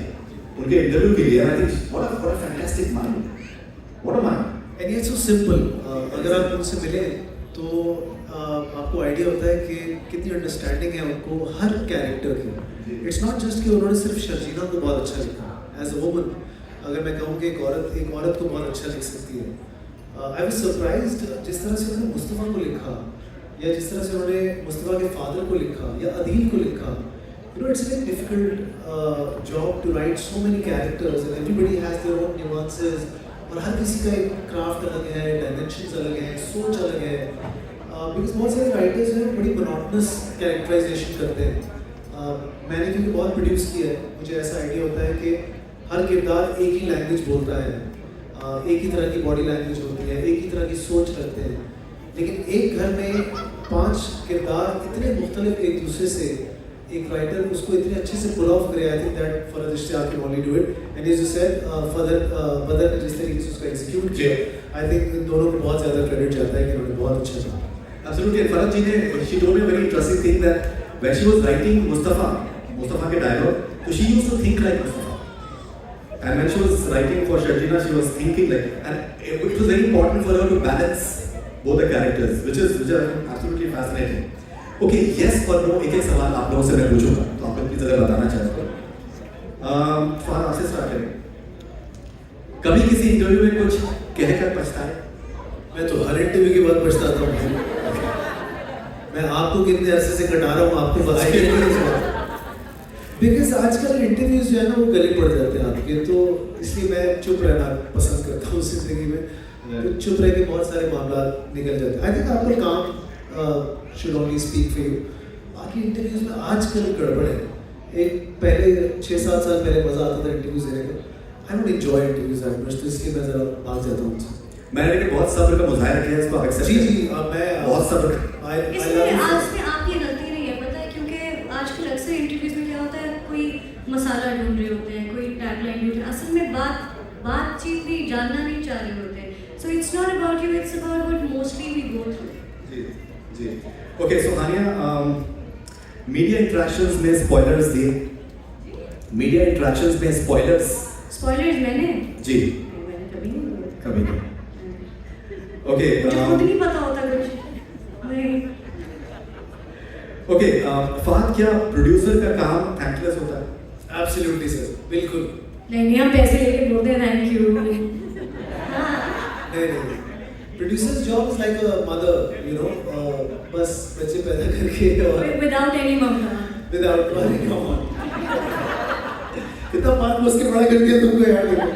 उनके इंटरव्यू के लिए। I think what a fantastic mind, what a mind. And it's so simple. अगर आप उनसे मिले तो आपको आइडिया होता है कि कितनी अंडरस्टैंडिंग है उनको हर कैरेक्टर की। इट्स नॉट जस्ट कि उन्होंने सिर्फ शर्जीना को बहुत अच्छा लिखा एज अ वुमन। अगर मैं कहूँ कि एक औरत को बहुत अच्छा लिख सकती है, आई वाज सरप्राइज्ड जिस तरह से उन्होंने मुस्तफ़ा को लिखा, या जिस तरह से उन्होंने मुस्तफ़ा के फादर को लिखा या अदील को लिखा. You know, it's a very difficult job to write so many characters and everybody has their own nuances. और हर किसी का एक क्राफ्ट अलग है, डायमेंशंस अलग हैं, सोच अलग है. बिकॉज बहुत सारे राइटर्स हैं बड़ी मोनोटनस कैरेक्टराइजेशन करते हैं. मैंने क्योंकि बहुत प्रोड्यूस किया है, मुझे ऐसा आइडिया होता है कि हर किरदार एक ही लैंग्वेज बोलता है, एक ही तरह की बॉडी लैंग्वेज होती है, एक ही तरह की सोच रखते हैं. लेकिन एक घर में 5 किरदार इतने मुख्तलिफ एक दूसरे से, एक राइटर उसको इतने अच्छे से पुल ऑफ करे. I think that Farhad Ishtiaq can only do it. And as you said बदर ने जिस तरीके से उसको एग्जीक्यूट किया, आई थिंक इन दोनों को बहुत ज़्यादा क्रेडिट जाता है कि उन्होंने बहुत अच्छा किया. Absolutely. Farhad ji ne, she told me a very interesting thing that when she was writing Mustafa के dialogue, so she used to think like Mustafa. And when she was writing for Sharjina, she was thinking like, and it was very important for her to balance both the characters, which are absolutely fascinating. Okay, yes or no, एक सवाल आप लोगों से मैं पूछूंगा, तो आप लोग प्लीज अगर बताना चाहते हो. फरहाद आपसे स्टार्ट करें. कभी किसी इंटरव्यू में कुछ कहकर पछताए? मैं तो हर इंटरव्यू के बाद पछताता हूँ. मैं आपको कितने अरसे से कटा रहा हूँ, आपको पता ही नहीं. बिकॉज आजकल इंटरव्यूज जो है ना वो गले पड़ जाते हैं आपके, तो इसलिए मैं चुप रहना पसंद करता हूँ जिंदगी में. तो चुप रह के बहुत सारे मामला निकल जाते हैं. आई थिंक आपका काम should only speak for you. बाकी इंटरव्यूज में आजकल गड़बड़ है. एक पहले 6-7 साल पहले मजा आता था इंटरव्यूज देने का. I don't enjoy interviews that much, तो इसलिए मैं जरा भाग जाता हूँ. मैंने लेकिन बहुत सब्र का मुजाहिरा किया है, इसको आप एक्सेप्ट जी जी मैं बहुत सब्र. इसमें आज में आपकी गलती नहीं है, पता है, क्योंकि आजकल अक्सर इंटरव्यूज में क्या होता है, कोई मसाला ढूंढ रहे होते हैं, कोई टैगलाइन ढूंढ रहे हैं, असल में बातचीत भी जानना नहीं चाह रहे होते. So it's not about you, it's about what mostly we go through. जी जी. Okay, so Hania, media interactions में स्पॉयलर्स दिए. मीडिया इंटरेक्शंस में स्पॉयलर्स मैंने जी मैंने कभी नहीं. ओके, मुझे खुद नहीं पता होता कुछ नहीं. ओके, फहद, क्या प्रोड्यूसर का काम थैंकलेस होता है? एब्सोल्युटली सर, बिल्कुल नहीं, हम पैसे लेके बोलते हैं थैंक यू. नहीं. Producer's job is like a mother, you know, बस बच्चे पैदा करके और without any mama. without any mama. कितना पाँच बस के बड़ा कर दिया तुमको यार देखो.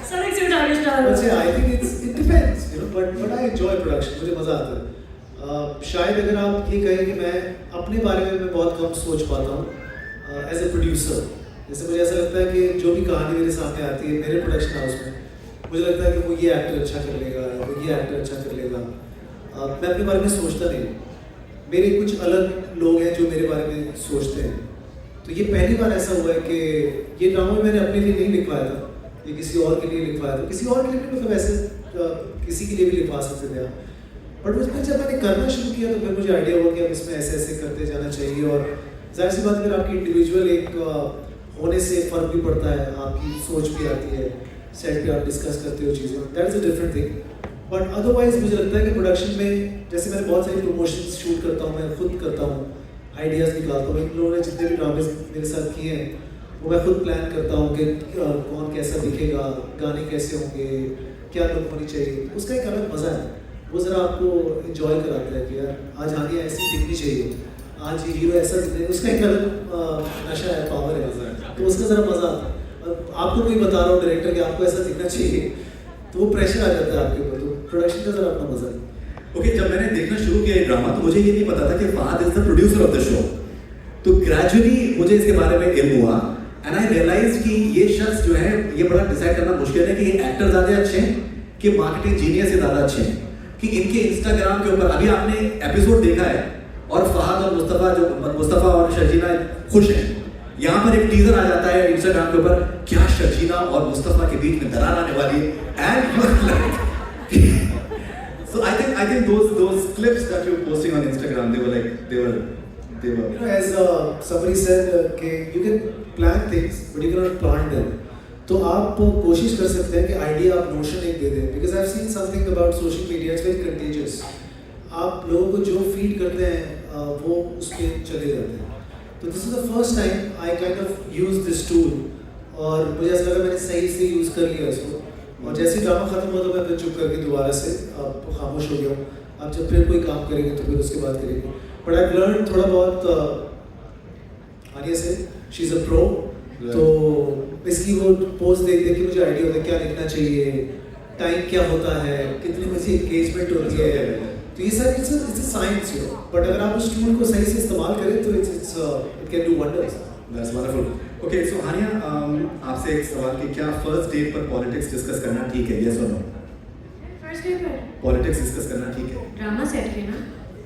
सड़क से उठा के स्टार. अच्छा, I think it depends, you know, but I enjoy production. मुझे मजा आता है. शायद अगर आप ये कहें कि मैं अपने बारे में मैं बहुत कम सोच पाता हूँ as a producer. जैसे मुझे ऐसा लगता है कि जो भी कहानी मेरे सामने आती है मेरे प्रोडक्शन हाउस में, मुझे लगता है कि वो ये एक्टर अच्छा कर लेगा या वो ये एक्टर अच्छा कर लेगा. मैं अपने बारे में सोचता नहीं. मेरे कुछ अलग लोग हैं जो मेरे बारे में सोचते हैं. तो ये पहली बार ऐसा हुआ है कि ये ड्रामा मैंने अपने लिए नहीं लिखवाया था, ये किसी और के लिए लिखवाया था. किसी और के लिए मतलब ऐसे किसी के लिए भी लिखवा सकते थे आप. बट उसमें जब मैंने करना शुरू किया तो फिर मुझे आइडिया हुआ कि अब इसमें ऐसे ऐसे करते जाना चाहिए. और जाहिर सी बात है, फिर आपकी इंडिविजुअल एक होने से फ़र्क भी पड़ता है, आपकी सोच भी आती है, सेट पे आप डिस्कस करते हो चीज़ें. That is a different thing. But otherwise मुझे लगता है कि प्रोडक्शन में जैसे मैंने बहुत सारी प्रमोशंस शूट करता हूँ, मैं खुद करता हूँ, आइडियाज़ निकालता हूँ. इन लोगों ने जितने भी ड्रामे मेरे साथ किए हैं वो मैं खुद प्लान करता हूँ कि कौन कैसा दिखेगा, गाने कैसे होंगे, क्या लुक होनी चाहिए. उसका एक अलग मज़ा है, वो ज़रा आपको इंजॉय कराता है कि यार आज हानिया ऐसी दिखनी चाहिए, आज ये हीरो ऐसा दिखना है. उसका एक अलग नशा है, पावर है, तो उसका ज़रा मज़ा आता है. आपको कोई बता रहा हूँ डायरेक्टर कि आपको ऐसा दिखना चाहिए, तो वो प्रेशर आ जाता है आपके ऊपर. तो प्रोडक्शन का ज़रा अपना मज़ा है. ओके, जब मैंने देखना शुरू किया ये ड्रामा तो मुझे ये नहीं पता था कि Fahad is the producer of the show. तो ग्रेजुअली मुझे इसके बारे में इल्म हुआ एंड आई रियलाइज कि ये शख्स जो है, ये बड़ा डिसाइड करना मुश्किल है कि ये एक्टर ज़्यादा अच्छे हैं कि मार्केटिंग जीनियस से ज़्यादा अच्छे हैं. कि इनके इंस्टाग्राम के ऊपर अभी आपने एपिसोड देखा है और फहद और मुस्तफ़ा और शर्जीना खुश हैं. यहाँ पर एक टीजर आ जाता है इंस्टाग्राम के ऊपर, क्या शर्जीना और मुस्तफ़ा के बीच में दरार आने वाली है. And you are like, so I think those clips that you're posting on Instagram, they were You know, as somebody said कि you can plan things but you cannot plant them. तो आप कोशिश कर सकते हैं कि आइडिया आप notion एक दे दें. Because I have seen something about social media, it's very contagious. आप लोगों को जो फीड करते हैं वो उसके चले जाते हैं. तो this is the first time I kind of use this tool और मुझे ऐसा लगा मैंने सही से यूज़ कर लिया इसको. और जैसे ड्रामा खत्म हुआ तो मैं फिर चुप करके दोबारा से अब खामोश हो गया हूँ। अब जब फिर कोई काम करेंगे तो फिर उसके बाद करेंगे। बट आई लर्न थोड़ा बहुत आगे से, शी इज़ अ प्रो, तो इसकी वो पोस्ट देख देख के मुझे आइडिया होता है क्या लिखना चाहिए, टाइम क्या होता है, कितनी बजे एंगेजमेंट होती है, तो ये सारी इट्स साइंस है। बट अगर आप उस टूल को सही से इस्तेमाल करें तो it can do wonders. That's wonderful. Okay, so हानिया आपसे एक सवाल कि क्या फर्स्ट डेट पर पॉलिटिक्स डिस्कस करना ठीक है, yes or no? First day पर पॉलिटिक्स डिस्कस करना ठीक है? ड्रामा सेट पे ना?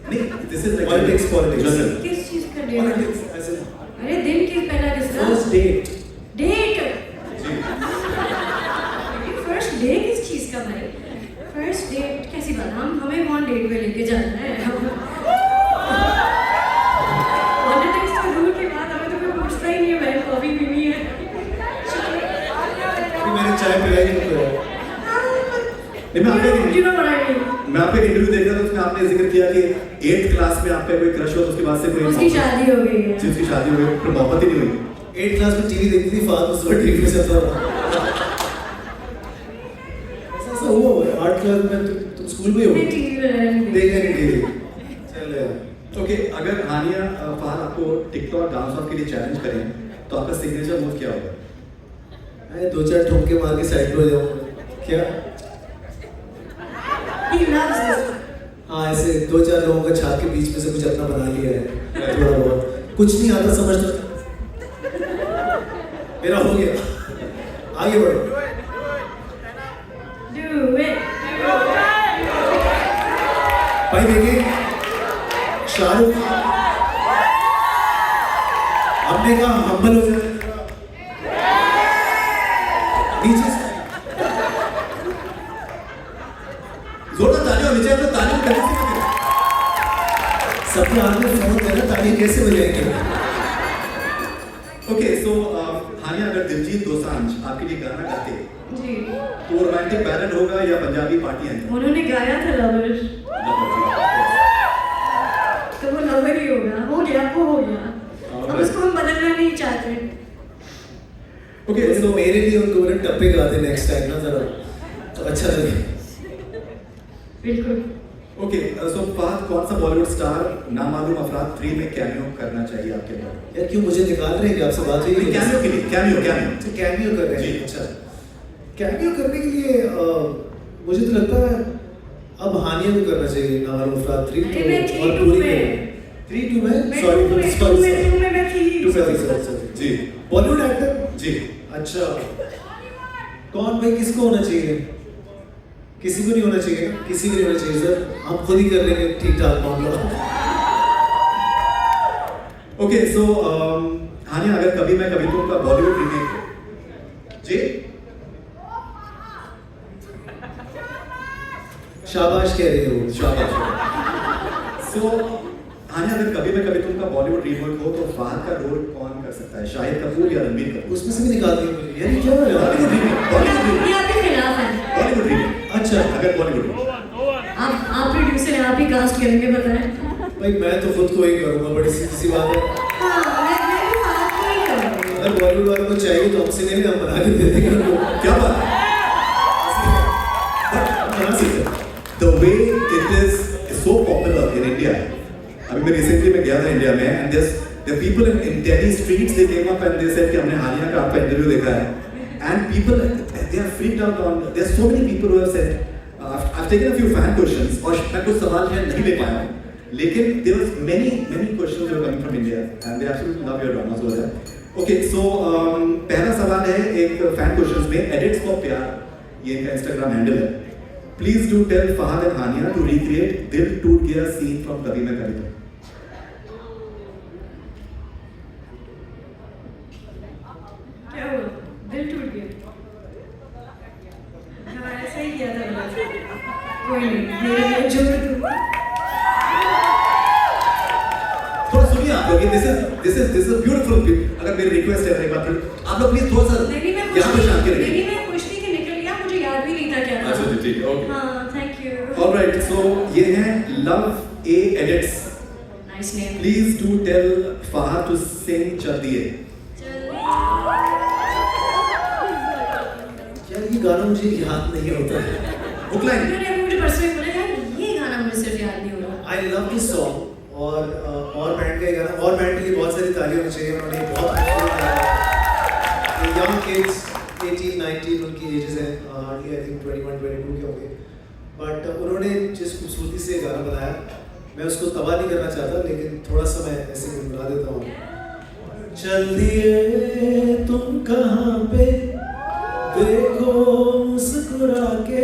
नहीं, this is like Politics. General. किस चीज का डे? पॉलिटिक्स ऐसे अरे दिन किस पहला किसका? First date. डेट। जी। फर्स्ट डे किस चीज का भाई? फर्स्ट डेट कैसी बात? हमें कौन डेट पे लेके जाना है? पॉलिटिक्स के रूल के बाद हमें तो कोई पूछता ही नहीं है, मैंने कॉफी पीनी है। मैंने चाय पिलाई नहीं तो नहीं, You know what I mean? मैं आपका एक इंटरव्यू देख रहा था, उसमें आपने जिक्र किया कि 8th क्लास में आपका कोई क्रश हो तो उसके बाद से कोई उसकी शादी हो गई है। जी, उसकी शादी हो गई, फिर मोहब्बत ही नहीं हुई। 8th क्लास में टीवी देखती थी, फादर उस वक्त टीवी में चलता था। ऐसा हुआ है 8th क्लास में तुम स्कूल में हो? मैं टीवी में रहने देखा नहीं टीवी। चल यार। ओके, अगर हानिया फहद आपको टिकटॉक डांस ऑफ के लिए चैलेंज करें तो आपका सिग्नेचर मूव क्या होगा? मैं 2-4 ठुमके मार के साइड पे हो जाऊंगा। क्या? He loves this. हाँ, ऐसे 2-4 लोगों का छाप के बीच में से कुछ अपना बना लिया है, थोड़ा बहुत। कुछ नहीं आता समझता। मेरा हो गया। आगे बढ़ो। Do it. भाई देखिए, शाहरुख हमने कहा हम्बल हो जाए, नीचे से जोरदार तालियां होनी चाहिए, तो तालियां कैसे बजेंगी? सबके हाथ में फोन देना, ताली कैसे बजाएंगे? ओके, सो हानिया अगर दिलजीत दोसांझ आपके लिए गाना गाते जी। तो रोमांटिक बैलेड होगा या पंजाबी पार्टी है? उन्होंने गाया था लवर, तो वो लवर ही होगा। हो गया, वो हो गया। अब उसको हम बदलना नहीं चाहते। ओके, तो सो मेरे लिए उनको बोले टप्पे गाते नेक्स्ट टाइम ना जरा, तो अच्छा लगे। बिल्कुल। ओके, सो फहद कौन सा बॉलीवुड स्टार नामालूम अफराद 3 में कैमियो करना चाहिए आपके लिए? यार क्यों मुझे निकाल रहे हैं कि आपसे बात हुई? कैमियो के लिए, कैमियो अच्छा, कैमियो कर रहे जी। हैं। अच्छा, कैमियो करने के लिए मुझे तो लगता है अब हानिया को करना चाहिए नामालूम अफराद 3 अरे मैं तो, 3-2 और पूरी में। 3-2 में मैं सॉरी 2 में मैं थी। सॉरी जी बॉलीवुड एक्टर। जी। अच्छा, कौन भाई, किसको होना चाहिए? किसी को नहीं होना चाहिए, किसी को नहीं होना चाहिए सर, हम खुद ही कर लेंगे ठीक ठाक मामला। ओके, सो हानिया अगर कभी मैं कभी तुम का बॉलीवुड रीमेक जी शाबाश कह रहे हो। शाबाश। सो हानिया अगर कभी मैं कभी तुम का बॉलीवुड रीमेक हो तो फहद का रोल कौन कर सकता है, शाहिद कपूर या रणबीर कपूर? उसमें से भी निकाल दिया मुझे, यार ये क्या हो रहा है? बॉलीवुड रीमेक, ये आपके खिलाफ है। बॉलीवुड रीमेक। अच्छा, अगर बॉलीवुड आप प्रोड्यूसर हैं, आप ही कास्ट करेंगे, बताएं। भाई मैं तो खुद को ही करूंगा, बड़ी सीधी सी बात है। हाँ, मैं भी आपको ही करूँगी। अगर बॉलीवुड वालों को चाहिए तो हमसे नहीं, हम बना के दे देंगे उनको। क्या बात है? The way it is so popular in India. अभी मैं recently में गया था इंडिया में and there people in Delhi streets they came up and they said कि हमने हानिया का आपका इंटरव्यू देखा है and people they are freaked out on there are so many people who have said I've taken a few fan questions और मैं कुछ सवाल शायद नहीं ले पाया हूँ लेकिन there was many questions that were coming from India and they absolutely love your dramas over there. Okay, so पहला सवाल है एक fan questions में edits for प्यार, ये इनका Instagram handle है. Please do tell Fahad and Hania to recreate Dil Toot Gaya scene from Kabhi Main Kabhi Tu. क्या हुआ? दिल टूट गया। हाँ, ऐसा ही किया था मैंने। कोई नहीं, मेरे लिए जोड़ दो। थोड़ा सुनिए आप लोग, this is a beautiful bit. अगर मेरी रिक्वेस्ट है एक बार आप लोग प्लीज थोड़ा सा यहाँ पे शांति रखिए। नहीं, मैं खुश थी कि निकल गया, मुझे याद भी नहीं था क्या था। अच्छा जी, ठीक है, ओके। हाँ, थैंक यू। Alright, so ये हैं Love A Edits. Nice name. Please do tell Fahad to sing Chal Diye. यार ये गाना मुझे याद नहीं होता है। Hook line. उन्होंने अभी मुझे परसों ही बोला यार ये गाना मुझे सिर्फ याद नहीं हो रहा। I love this song और बैंड का ये गाना और बैंड के लिए बहुत सारी ताली होनी चाहिए। उन्होंने बहुत खूबसूरत गाया। यंग किड्स 18, 19 उनकी एजेस हैं, हार्डली आई थिंक 21, 22 के होंगे, बट उन्होंने जिस खूबसूरती से गाना बनाया, मैं उसको तबाह नहीं करना चाहता, लेकिन थोड़ा सा मैं ऐसे गुनगुना देता हूँ। चल दिए तुम कहाँ पे, देखो मुस्कुरा के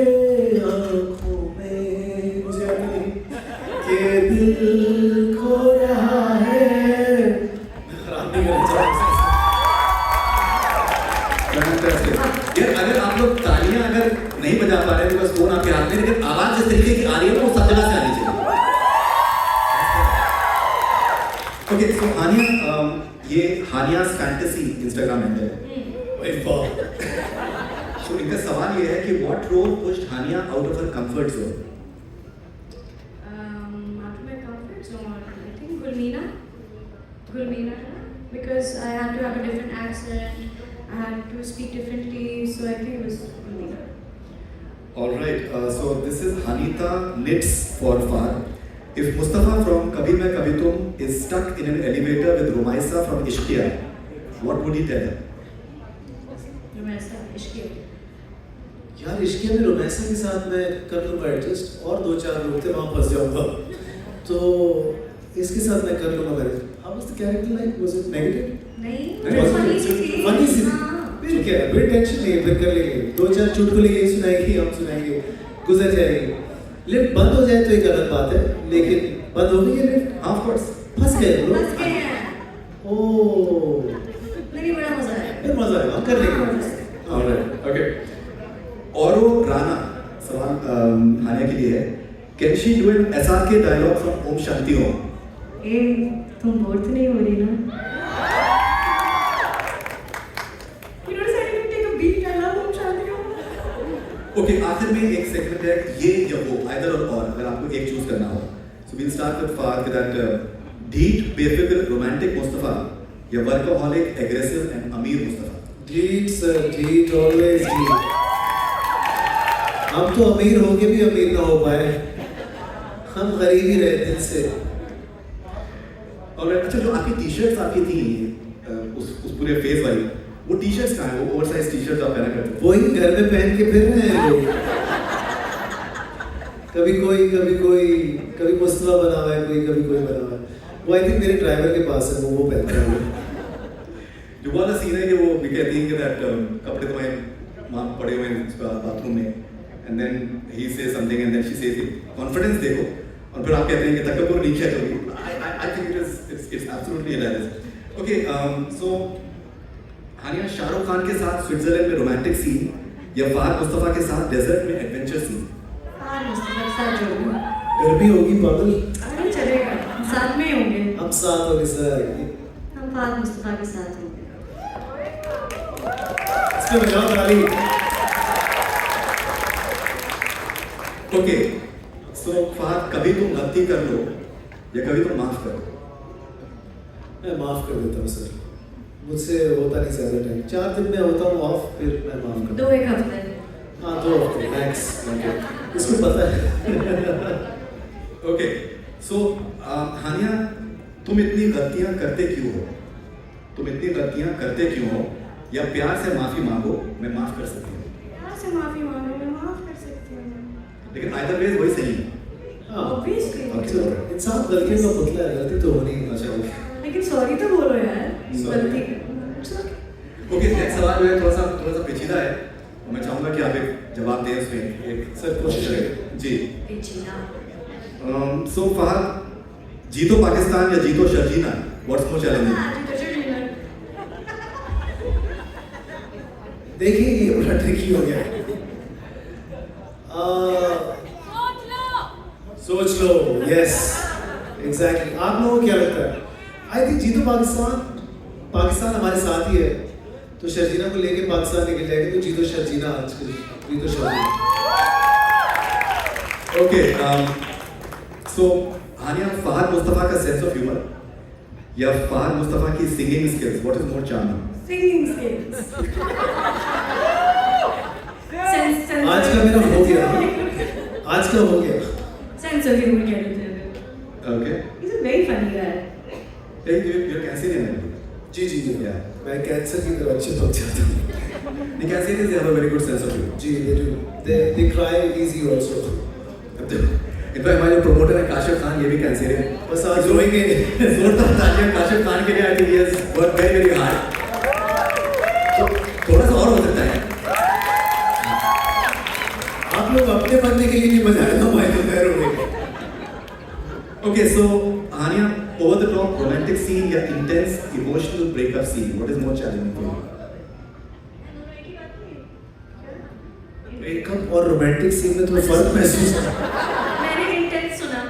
आँखों में, मुझे याद नहीं के दिल खो रहा है। खराब नहीं करना चाहता। यार अगर आप लोग तालियां अगर नहीं बजा पा रहे हैं बिकॉज फोन आपके हाथ में, लेकिन आवाज जिस तरीके की आ रही है ना वो सब जगह से आनी चाहिए। ओके सो हानिया, ये हानियाज फैंटेसी इंस्टाग्राम हैंडल है। सो इनका सवाल ये है कि what role pushed Hania out of her comfort zone? Out of my comfort zone, I think Gulmeena, because I had to have a different accent, I had to speak differently, so I think it was Gulmeena. All right, so this is Hanita knits for Far. If Mustafa from Kabhi Main Kabhi Tum is stuck in an elevator with Rumaisa from Ishqiya, what would he tell her? Rumaisa, Ishqiya. यार इश्किया में रोमांसा के साथ मैं कर लूँगा adjust, और 2-4 लोग थे वहाँ फंस जाऊँगा, तो इसके साथ मैं कर लूँगा marriage. How was the character like? Was it negative? नहीं, funny सी थी। फिर क्या, फिर टेंशन नहीं है, फिर कर लेंगे, 2-4 चुटकुले यही सुनाएगी, हम सुनाएंगे, गुजर जाएगी। लिफ्ट बंद हो जाए तो एक अलग बात है, लेकिन बंद हो गई है लिफ्ट, ऑफ कोर्स फंस गए लोग। बस गए हैं। ओह, लेकिन बड़ा मजा आया। फिर मजा आएगा, हम कर लेंगे। Alright, okay. औरो राना सवाल हानिया के लिए है। Can she do an SRK dialogue from Om Shanti Om? ए, तुम बोर तो नहीं हो रही ना? You know, I didn't take a beat dialogue from Shanti Om. Okay, आखिर में एक सेगमेंट है ये या वो, either or, अगर आपको एक चूज करना हो। So we'll start with Far with that deep, बेफिक्र, romantic Mustafa या workaholic, aggressive and अमीर Mustafa? Deed sir, deed, always deed. हम तो अमीर होके भी अमीर ना हो पाए, हम गरीब ही रहे दिल से। और अच्छा जो आपकी टी-शर्ट्स आपकी थी उस पूरे फेज वाली, वो टी-शर्ट्स कहाँ है? वो ओवरसाइज टी-शर्ट्स आप पहना करते थे? वही घर में पहन के फिर रहे हैं लोग। कभी कोई मुस्तफा बना हुआ है, कभी कोई बना हुआ है। वो आई थिंक मेरे ड्राइवर के पास है, वो पहनता है। जो वाला सीन है कि वो भी कहती है कि दैट कपड़े तुम्हारे माँ पड़े हुए हैं बाथरूम में, and then he say something and then she says confidence देखो, और फिर आप कहते हैं कि तकब्बुर नहीं किया कभी। I think it's absolutely hilarious. Okay, so Hania, Shahrukh Khan के साथ स्विट्जरलैंड में रोमांटिक सीन या फहद मुस्तफा के साथ डेजर्ट में एडवेंचर सीन? हाँ, मुस्तफा के साथ जोड़ूंगा। गर्मी होगी पागल, अरे चलेगा, साथ में ही होंगे। हम साथ होंगे सर। हम फहद मुस्तफा के साथ होंगे। इसमें बजाओ ताली। ओके, सो फहद, कभी तुम गलती कर लो या कभी तुम माफ कर दो? मैं माफ कर देता हूँ सर, मुझसे होता नहीं ज़्यादा टाइम, 4 दिन में होता हूँ ऑफ, फिर मैं माफ कर देता हूँ। 2-1 हफ्ते। हाँ 2 हफ्ते मैक्स, इसको पता है। ओके, सो हानिया, तुम इतनी गलतियां करते क्यों हो? या प्यार से माफी मांगो, मैं माफ कर सकती हूँ? प्यार से माफी मांगो, मैं माफ कर सकती हूँ। लेकिन आइदर वेज वही सही है। हाँ, Obviously. अच्छा, इंसान गलतियों का पुतला है, गलती तो होनी ही। अच्छा, लेकिन सॉरी तो बोलो यार, गलती। ओके, नेक्स्ट सवाल जो है थोड़ा सा पेचीदा है, और मैं चाहूंगा कि आप एक जवाब दें उसमें। एक सर कोशिश करें। जी। पेचीदा। सो फहद, जीतो पाकिस्तान या जीतो शर्जीना, व्हाट्स मोर चैलेंजिंग? देखिए ये बड़ा ट्रिकी हो गया। सोच लो, यस एग्जैक्टली। आप लोगों को क्या लगता है? आई थिंक जीतो पाकिस्तान हमारे साथ ही है, तो शर्जीना को लेके पाकिस्तान निकल जाएगा, तो जीतो शर्जीना आज के जीतो शर्जीना। ओके, सो हानिया, फहद मुस्तफा का सेंस ऑफ ह्यूमर या फहद मुस्तफा की singing skills, what is more charming? Singing skills. आज का मेरा हो गया, आज का हो गया। Sense of humor कह देते हैं। Okay. He's a very funny guy. Hey, you're Cancerian, I believe. जी जी जी, Yeah. मैं कैंसर की तरह अच्छे लोग चाहता हूँ। The Cancerians, they have a very good sense of humor. Ji they do. They cry easy also. In fact, हमारे promoter है काशिफ खान, ये भी Cancerian। बस आज रोएंगे। जोरदार तालियां काशिफ खान के लिए। I think he has worked very very hard. तो थोड़ा सा और हो सकता है। आप लोग अपने बनने के लिए नहीं बजाए ना भाई, तो मैं रोएंगे। Okay, so Hania, over the top romantic scene या intense emotional breakup scene, what is more challenging for you? Breakup और रोमांटिक सीन में तुम्हें फर्क महसूस है? मैंने इंटेंस सुना।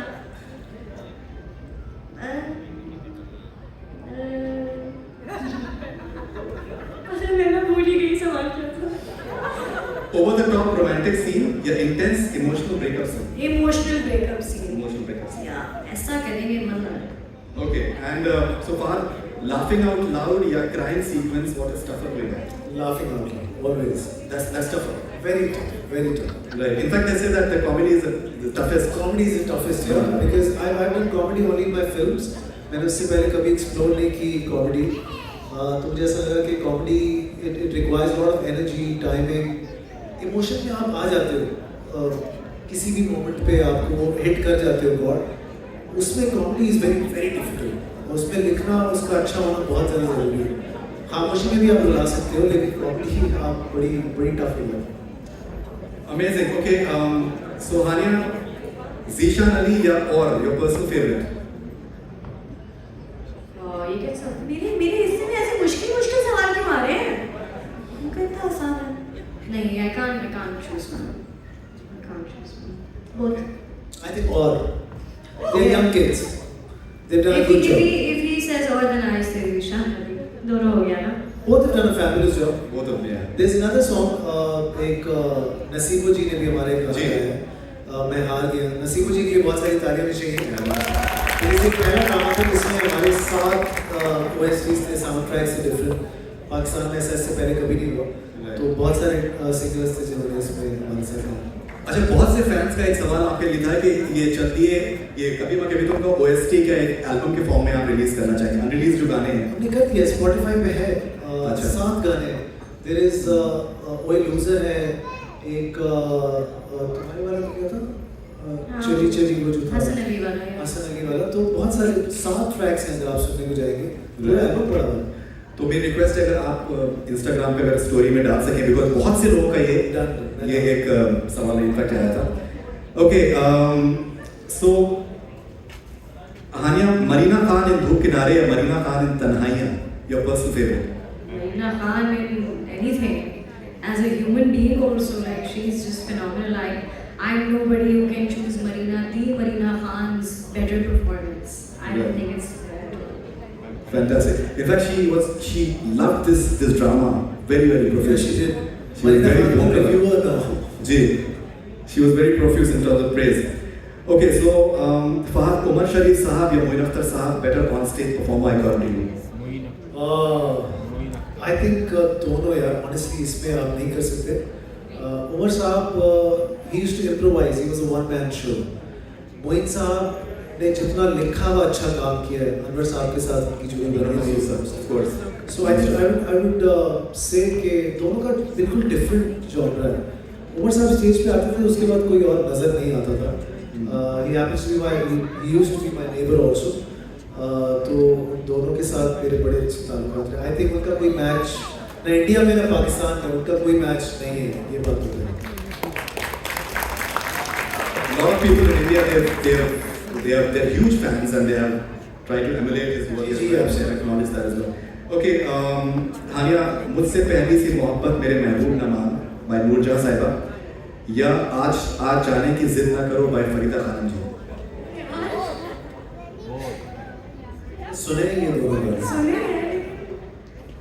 अरे मैं भूल ही गई सवाल क्या था। Over the top romantic scene या intense emotional breakup scene? Emotional breakup scene. Emotional breakup scene. या ऐसा करेंगे मन लगा। Okay, and so far laughing out loud या crying sequence, what is tougher for you? Laughing out loud, always. That's tougher. Very tough, very tough. Right. In fact, they say that the comedy is the toughest. Comedy is the toughest, yeah, because I've done comedy only in my films. मैंने उससे पहले कभी explore नहीं की comedy. तो मुझे ऐसा लगा कि comedy it requires a lot of energy, timing, emotion में आप आ जाते हो, किसी भी मोमेंट पे आपको हिट कर जाते हो गॉड। उसमें comedy is very very difficult, और उसमें लिखना उसका अच्छा होना बहुत ज़्यादा ज़रूरी है। खामोशी में भी आप बुला सकते हो, लेकिन कॉमेडी आप बड़ी बड़ी टफ है। Amazing. Okay. So Hania, Zishan Ali या और your personal favorite? ये कैसा? मेरे हिस्से में ऐसे मुश्किल सवाल क्यों आ रहे हैं? उनका इतना आसान है। नहीं, I can't choose one. Both. I think all. They're young kids. They've done a good job. If he says और, then I say Zishan Ali. दोनों हो गया ना? Both have done a fabulous job. Both of them. Yeah. There's another song, एक नसीबो जी ने भी हमारे गाना जी। गाया है, मैं हार गया। नसीबो जी के लिए बहुत सारी तालियां भी चाहिए। ये पहला ड्रामा था जिसमें हमारे 7 OSTs थे, साउंड ट्रैक से डिफरेंट। पाकिस्तान में ऐसा इससे पहले कभी नहीं हुआ, तो बहुत सारे सिंगर्स थे जिन्होंने इसमें हमारे साथ काम किया। अच्छा, बहुत से फैंस का एक सवाल आपके लिखा है कि ये चलती है, ये कभी ना कभी तुमको OST क्या एक एल्बम के फॉर्म में आप रिलीज करना चाहेंगे? अनरिलीज जो गाने हैं हमने कर दिया, स्पॉटिफाई पे है। अच्छा। 7 गाने। देयर इज ओए लूजर है, एक तुम्हारे वाला क्या था, चली चली वो जो था हसन अली वाला है। हसन अली वाला। तो बहुत सारे 7 ट्रैक्स हैं, अगर आप सुनने को जाएंगे पूरा एल्बम पड़ा हुआ है। तो मेरी रिक्वेस्ट है अगर आप इंस्टाग्राम पे अगर स्टोरी में डाल सकें, बिकॉज बहुत से लोगों का ये एक सवाल इनफैक्ट आया था। Okay, so Hania, Marina Khan in Dhoop Kinare या Marina Khan in Tanhaiyan, your personal favourite? Marina Khan in anything. As a human being also, like she's just phenomenal. Like I'm nobody who can choose Marina Khan's better performance. I don't think it's fair. Fantastic. In fact, she loved this drama very profuse. She did. She was very reviewer now. जी, she was very profuse in terms of praise. Okay, so Fahad, Umar Sharif साहब या मोइन अख्तर साहब better on stage performer according to you? I think दोनों यार, honestly इसमें आप नहीं कर सकते। उमर साहब he used to improvise, he was a one man show. Moin साहब ने जितना लिखा हुआ अच्छा काम किया है अनवर साहब के साथ उनकी जो बनी हुई है, of course. So I would say कि दोनों का बिल्कुल different genre है। उमर साहब स्टेज पे आते थे, उसके बाद कोई और नजर नहीं आता था। He happens to be he used to be my neighbor also. तो दोनों के साथ मेरे बड़े अच्छे ताल्लुकात हैं। आई थिंक उनका कोई मैच ना इंडिया में ना पाकिस्तान में, उनका कोई मैच नहीं है, ये बात होती है। A lot of people in India, they're huge fans and they have tried to emulate his work. Ji, I acknowledge that as well. Okay, हानिया, मुझसे पहली सी मोहब्बत मेरे महबूब न मान by नूरजहां साहिबा या आज जाने की जिद ना करो by फरीदा खानम जी? सुने ये दोनों गाने? सुने हैं।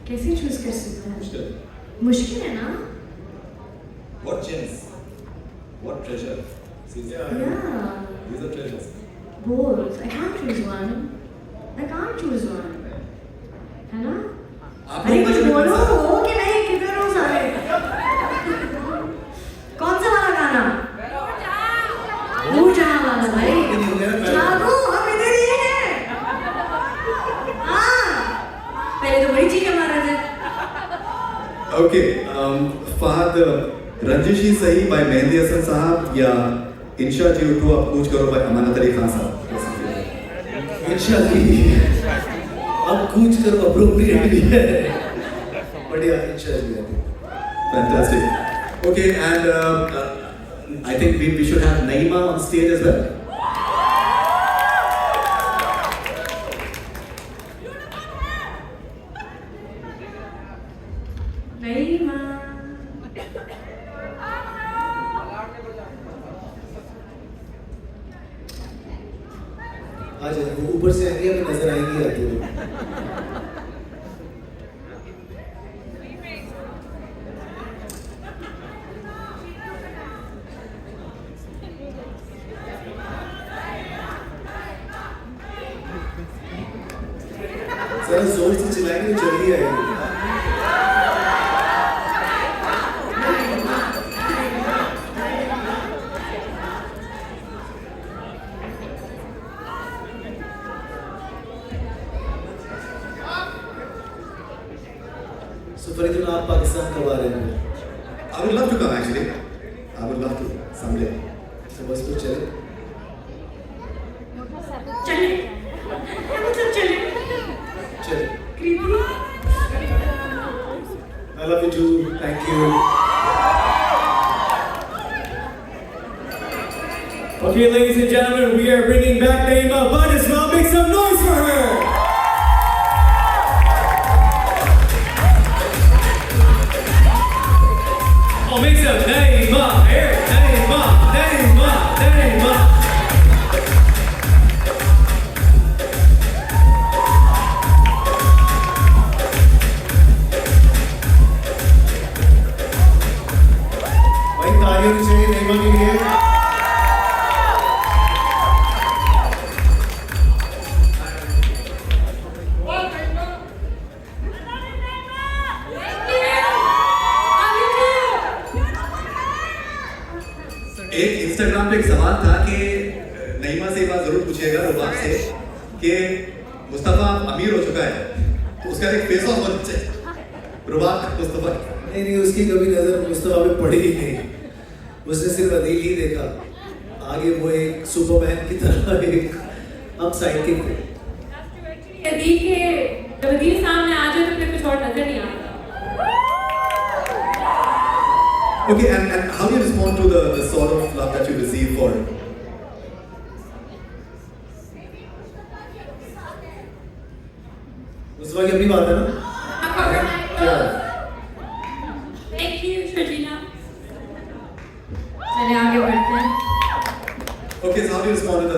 कैसे चूज कर सकते हैं? मुश्किल है ना? What gems? What treasure? Yeah. These are treasures. Both. I can't choose one. है ना? अरे कुछ बोलो हो कि नहीं, किधर हो सारे? कौन सा ओके फहद रंजिश ही सही बाय मेहंदी हसन साहब या इंशा जी उठो आप पूछ करो बाय अमानत अली खान साहब। इंशाल्लाह अब कूच करो अप्रोप्रिएट भी है बढ़िया इंशाल्लाह। Fantastic. Okay, and I think we should have Naima on stage as well. नहीं माँ आ जाए वो ऊपर से आएंगे हमें नजर आएंगी आती हुई। जरा जोर से चिल्लाएंगे तो जल्दी आएगी। So फरीदुल आप पाकिस्तान कब आ रहे हैं? I would love to come actually. I would love to someday. तो बस फिर चले। चले मतलब चले चले। कृति I love you too. Thank you. Okay, ladies and gentlemen, we are bringing back Naima Badisma. Make some noise for her. Oh, make some Naima, here, Naima, Naima, Naima. भाई तालियां होनी चाहिए नईमा के लिए। एक इंस्टाग्राम पे एक सवाल था कि नईमा से एक बात जरूर पूछिएगा रुबाब से कि मुस्तफा अमीर हो चुका है तो उसका एक फेस ऑफ होना चाहिए रुबाब मुस्तफा। नहीं उसकी कभी नजर मुस्तफा पे पड़ी ही नहीं। उसने सिर्फ अदील ही देखा, आगे वो एक सुपरमैन की तरह एक हम साइकिल थे। अदील के जब अदील सामने आ जाए तो फिर कुछ और नजर नहीं आता। Okay, and how do you respond to the sort of love that you receive for it? Mustafa की अपनी बात है ना? क्या? Thank you, Shajina. चले आगे बढ़ते हैं। Okay, so how do you respond to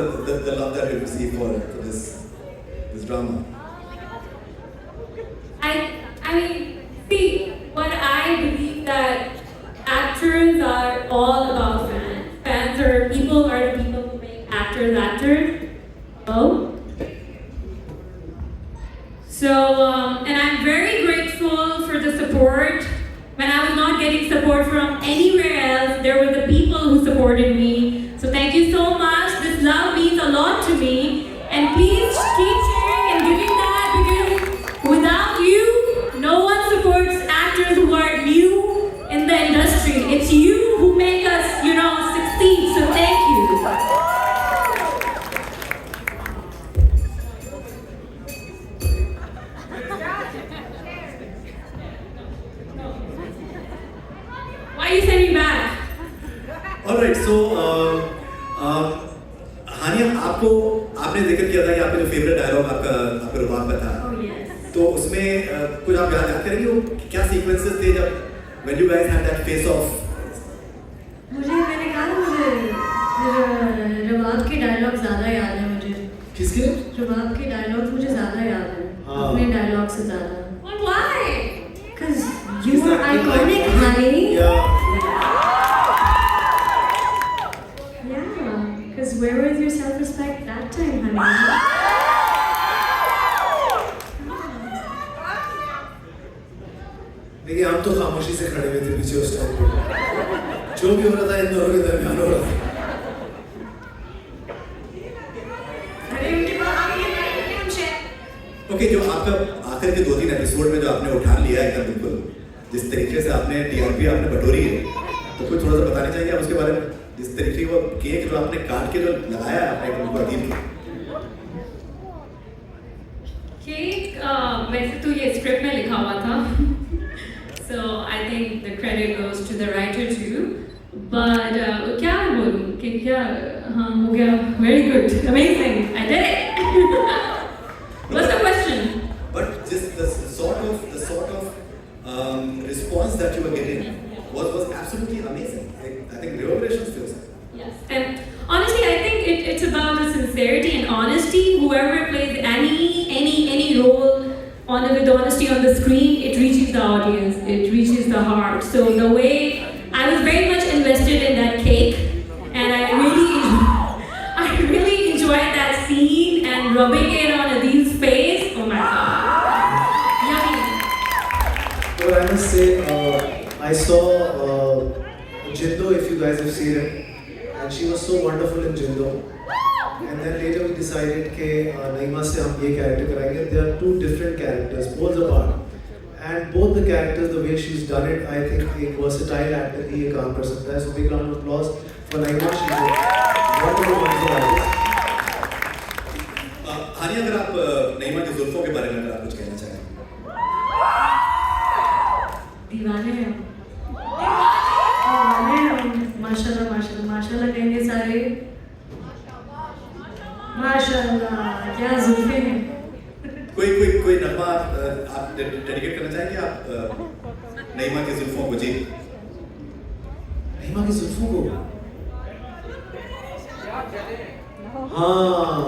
the love that you receive for this drama? I mean, see, what I believe that actors are all about fans. Fans are the people who make actors actors. Oh. So, and I'm very grateful for the support. When I was not getting support from anywhere else, there were the people who supported me. So thank you so much. This love means a lot to me. And please keep sharing and giving that because without you, no one supports actors who are new in the industry. It's you who make us, succeed. So thank you. Why are you sending back? Alright, so हानिया आपने जिक्र किया था कि आपका जो favourite dialogue आपका रुबाब का था। Oh yes. तो उसमें कुछ आप याद करेंगे वो क्या सीक्वेंसेस थे जब when you guys had that face off? मैंने कहा मुझे रुबाब के डायलॉग ज़्यादा याद है मुझे। किसके? रुबाब के डायलॉग मुझे ज़्यादा याद है। हाँ। अपने डायलॉग से ज़्यादा। But why? Because you were iconic, honey. Yeah. Yeah. Because where was your self-respect that time, honey? देखिए हम तो खामोशी से खड़े हुए थे पीछे उस टाइम पे। जो भी हो रहा था इन दोनों के दरमियान हो रहा था। Okay, जो आपका आखिर के 2-3 एपिसोड में जो आपने उठा लिया है एकदम बिल्कुल जिस तरीके से आपने टीआरपी आपने बटोरी है, तो कुछ थोड़ा सा बताना चाहिए आप उसके बारे में, जिस तरीके को केक जो आपने काट के जो लगाया है आपने एक प्रोटीन केक वैसे तो ये स्क्रिप्ट में लिखा हुआ था, so I think the credit goes to the writer too. But क्या बोलूँ कि क्या हाँ हो गया, very good, amazing, I did it. What's the question? But just the sort of response that you were getting was absolutely amazing. I think reverberations feels like. Yes, and honestly, I think it's about the sincerity and honesty. Whoever plays any role with honesty on the screen, it reaches the audience, it reaches the heart. So the way I was very much invested in that cake, and I really enjoyed that scene and rubbing it on Adil's face. Oh my god, yummy. But I must say, I saw Jindo, if you guys have seen it, and she was so wonderful in Jindo. And then later we decided that Naima se hum ye character karayenge. There are two different characters, poles apart. And both the characters, the way she's done it, I think एक versatile actor ही ये काम कर सकता है. So big round of applause for Naima. She's a wonderful artist. हानिया, अगर आप नईमा की जुल्फों के बारे में अगर आप कुछ कहना चाहें. दीवाने हैं माशाल्लाह कहेंगे सारे. माशाल्लाह क्या जुल्फे हैं. कोई नगमा आप डेडिकेट करना चाहेंगे आप नईमा की जुल्फों को? जी, नईमा की जुल्फों को. हाँ,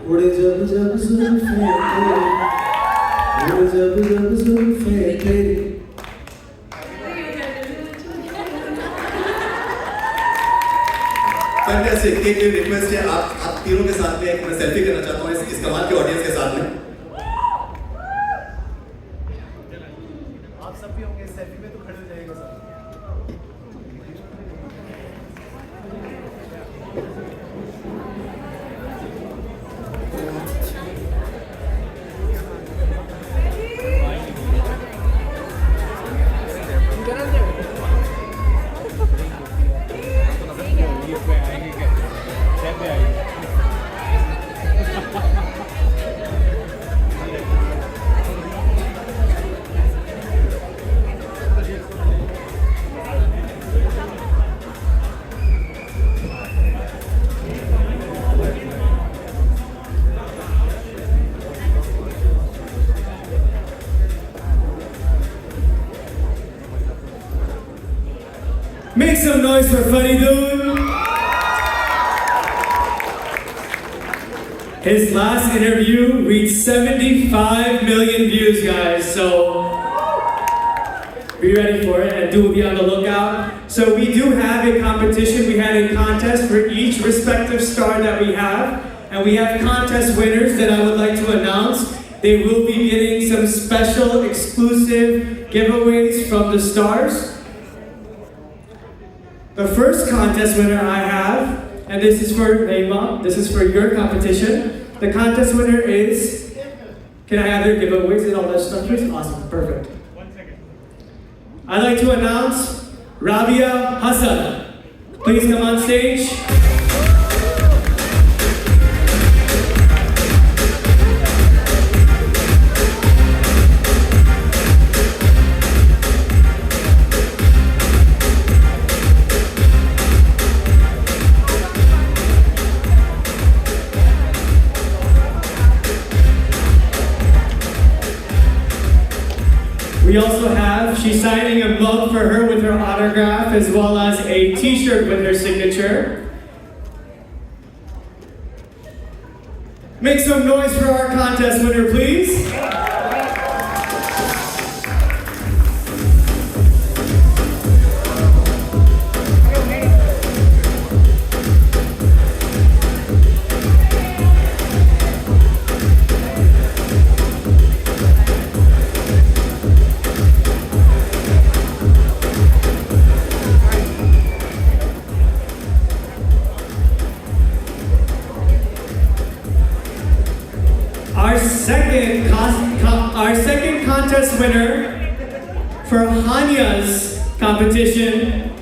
उड़े जब जब जुल्फे तेरी, उड़े जब जब जुल्फे तेरी. फैंटास्टिक. एक रिक्वेस्ट है, आप तीनों के साथ में एक मैं सेल्फी करना चाहता हूँ इस कमाल के ऑडियंस के साथ में. आप सब भी होंगे सेल्फी में, तो खड़े हो जाइएगा सब. Make some noise for Funny Dude. His last interview reached 75 million views, guys. So be ready for it, and do be on the lookout. So we do have a competition. We had a contest for each respective star that we have, and we have contest winners that I would like to announce. They will be getting some special exclusive giveaways from the stars. The first contest winner I have, and this is for Naima, this is for your competition. The contest winner is, can I have their giveaways and all that stuff, please? Awesome, perfect. 1 second. I'd like to announce Rabia Hassan. Please come on stage. We also have, she's signing a mug for her with her autograph, as well as a t-shirt with her signature. Make some noise for our contest winner, please. Our second contest winner for Hanya's competition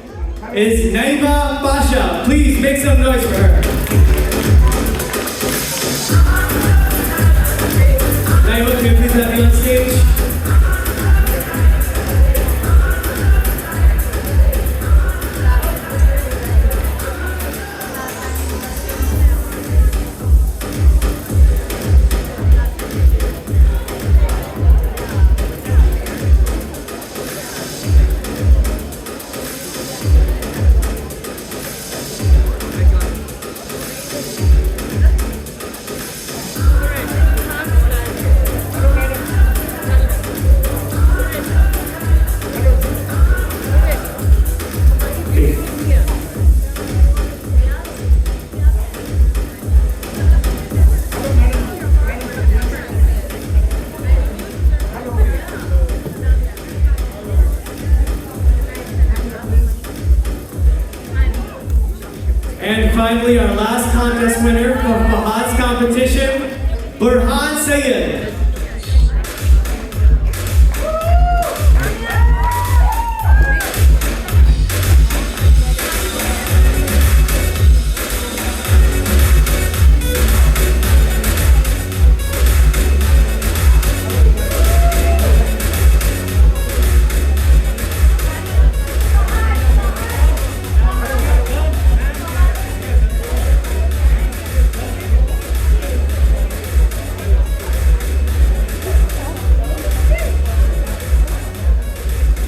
is Naima Pasha. Please make some noise for her. Naima, can you please have me on stage? And finally, our last contest winner for Fahad's competition, Burhan Sayed.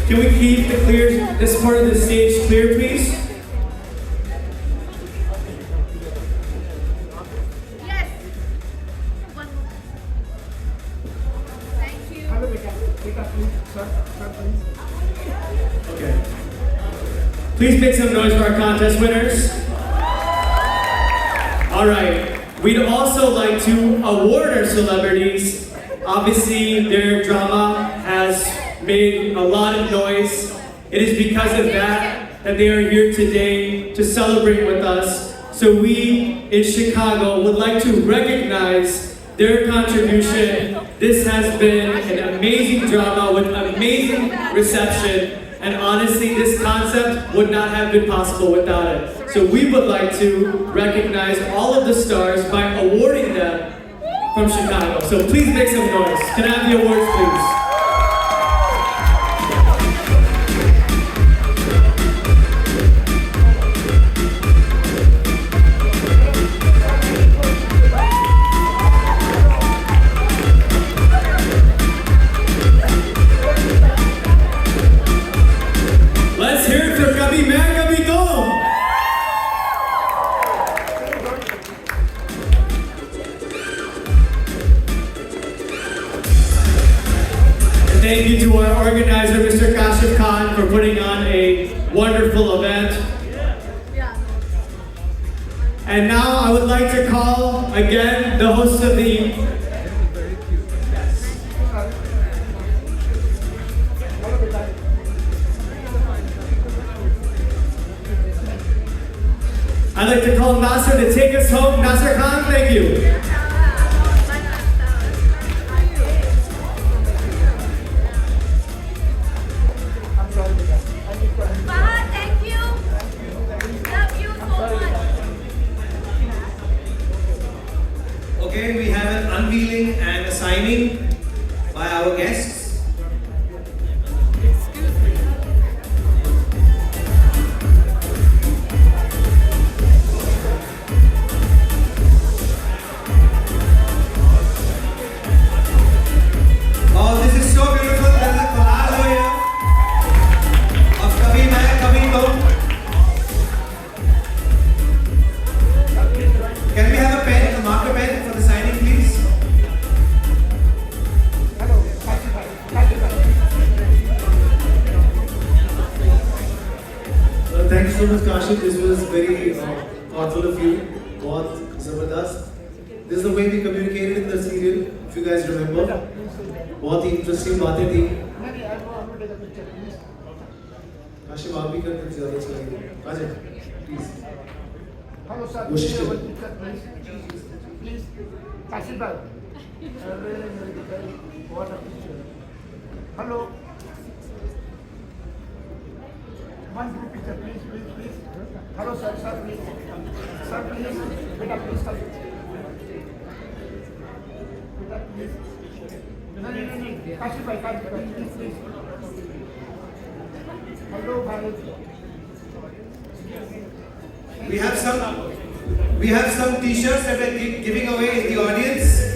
Can we keep this part of the stage clear, please? Yes. Thank you. Okay. Please make some noise for our contest winners. All right. We'd also like to award our celebrities. Obviously, their drama has made a lot of noise. It is because of that they are here today to celebrate with us. So we in Chicago would like to recognize their contribution. This has been an amazing drama with amazing reception. And honestly, this concept would not have been possible without it. So we would like to recognize all of the stars by awarding them from Chicago. So please make some noise. Can I have the awards, please? Let's hear it for Kabhi Main Kabhi Tum. And thank you to our organizer, Mr. Kashif Khan, for putting on a wonderful event. And now I would like to call again the host of the I'd like to call Nasser to take us home. Nasser Khan, thank you. Fahad, thank you. Love you so much. Okay, we have an unveiling and a signing by our guests. Oh, this is so beautiful. There's a collage over here of Kabhi Main Kabhi Tum. Can we have a pen, a marker pen for the signing, please? Thank you so much, Kashif. This was very thoughtful of you. बहुत ज़बरदस्त. This is the way we communicated in the serial, if you guys remember. बहुत ही interesting बातें थी. काशिफ आप भी करते ज़्यादा अच्छा लगेगा. आ जाए, please. कोशिश करो. Please, Kashif bhai. What a picture. Hello. one group picture, please, please, please. Hello, sir, sir, please. Sir, please. Beta, please, sir. Beta, please. No. Kashi bhai, please, please. Hello, bhai. We have some t-shirts that we're giving away in the audience.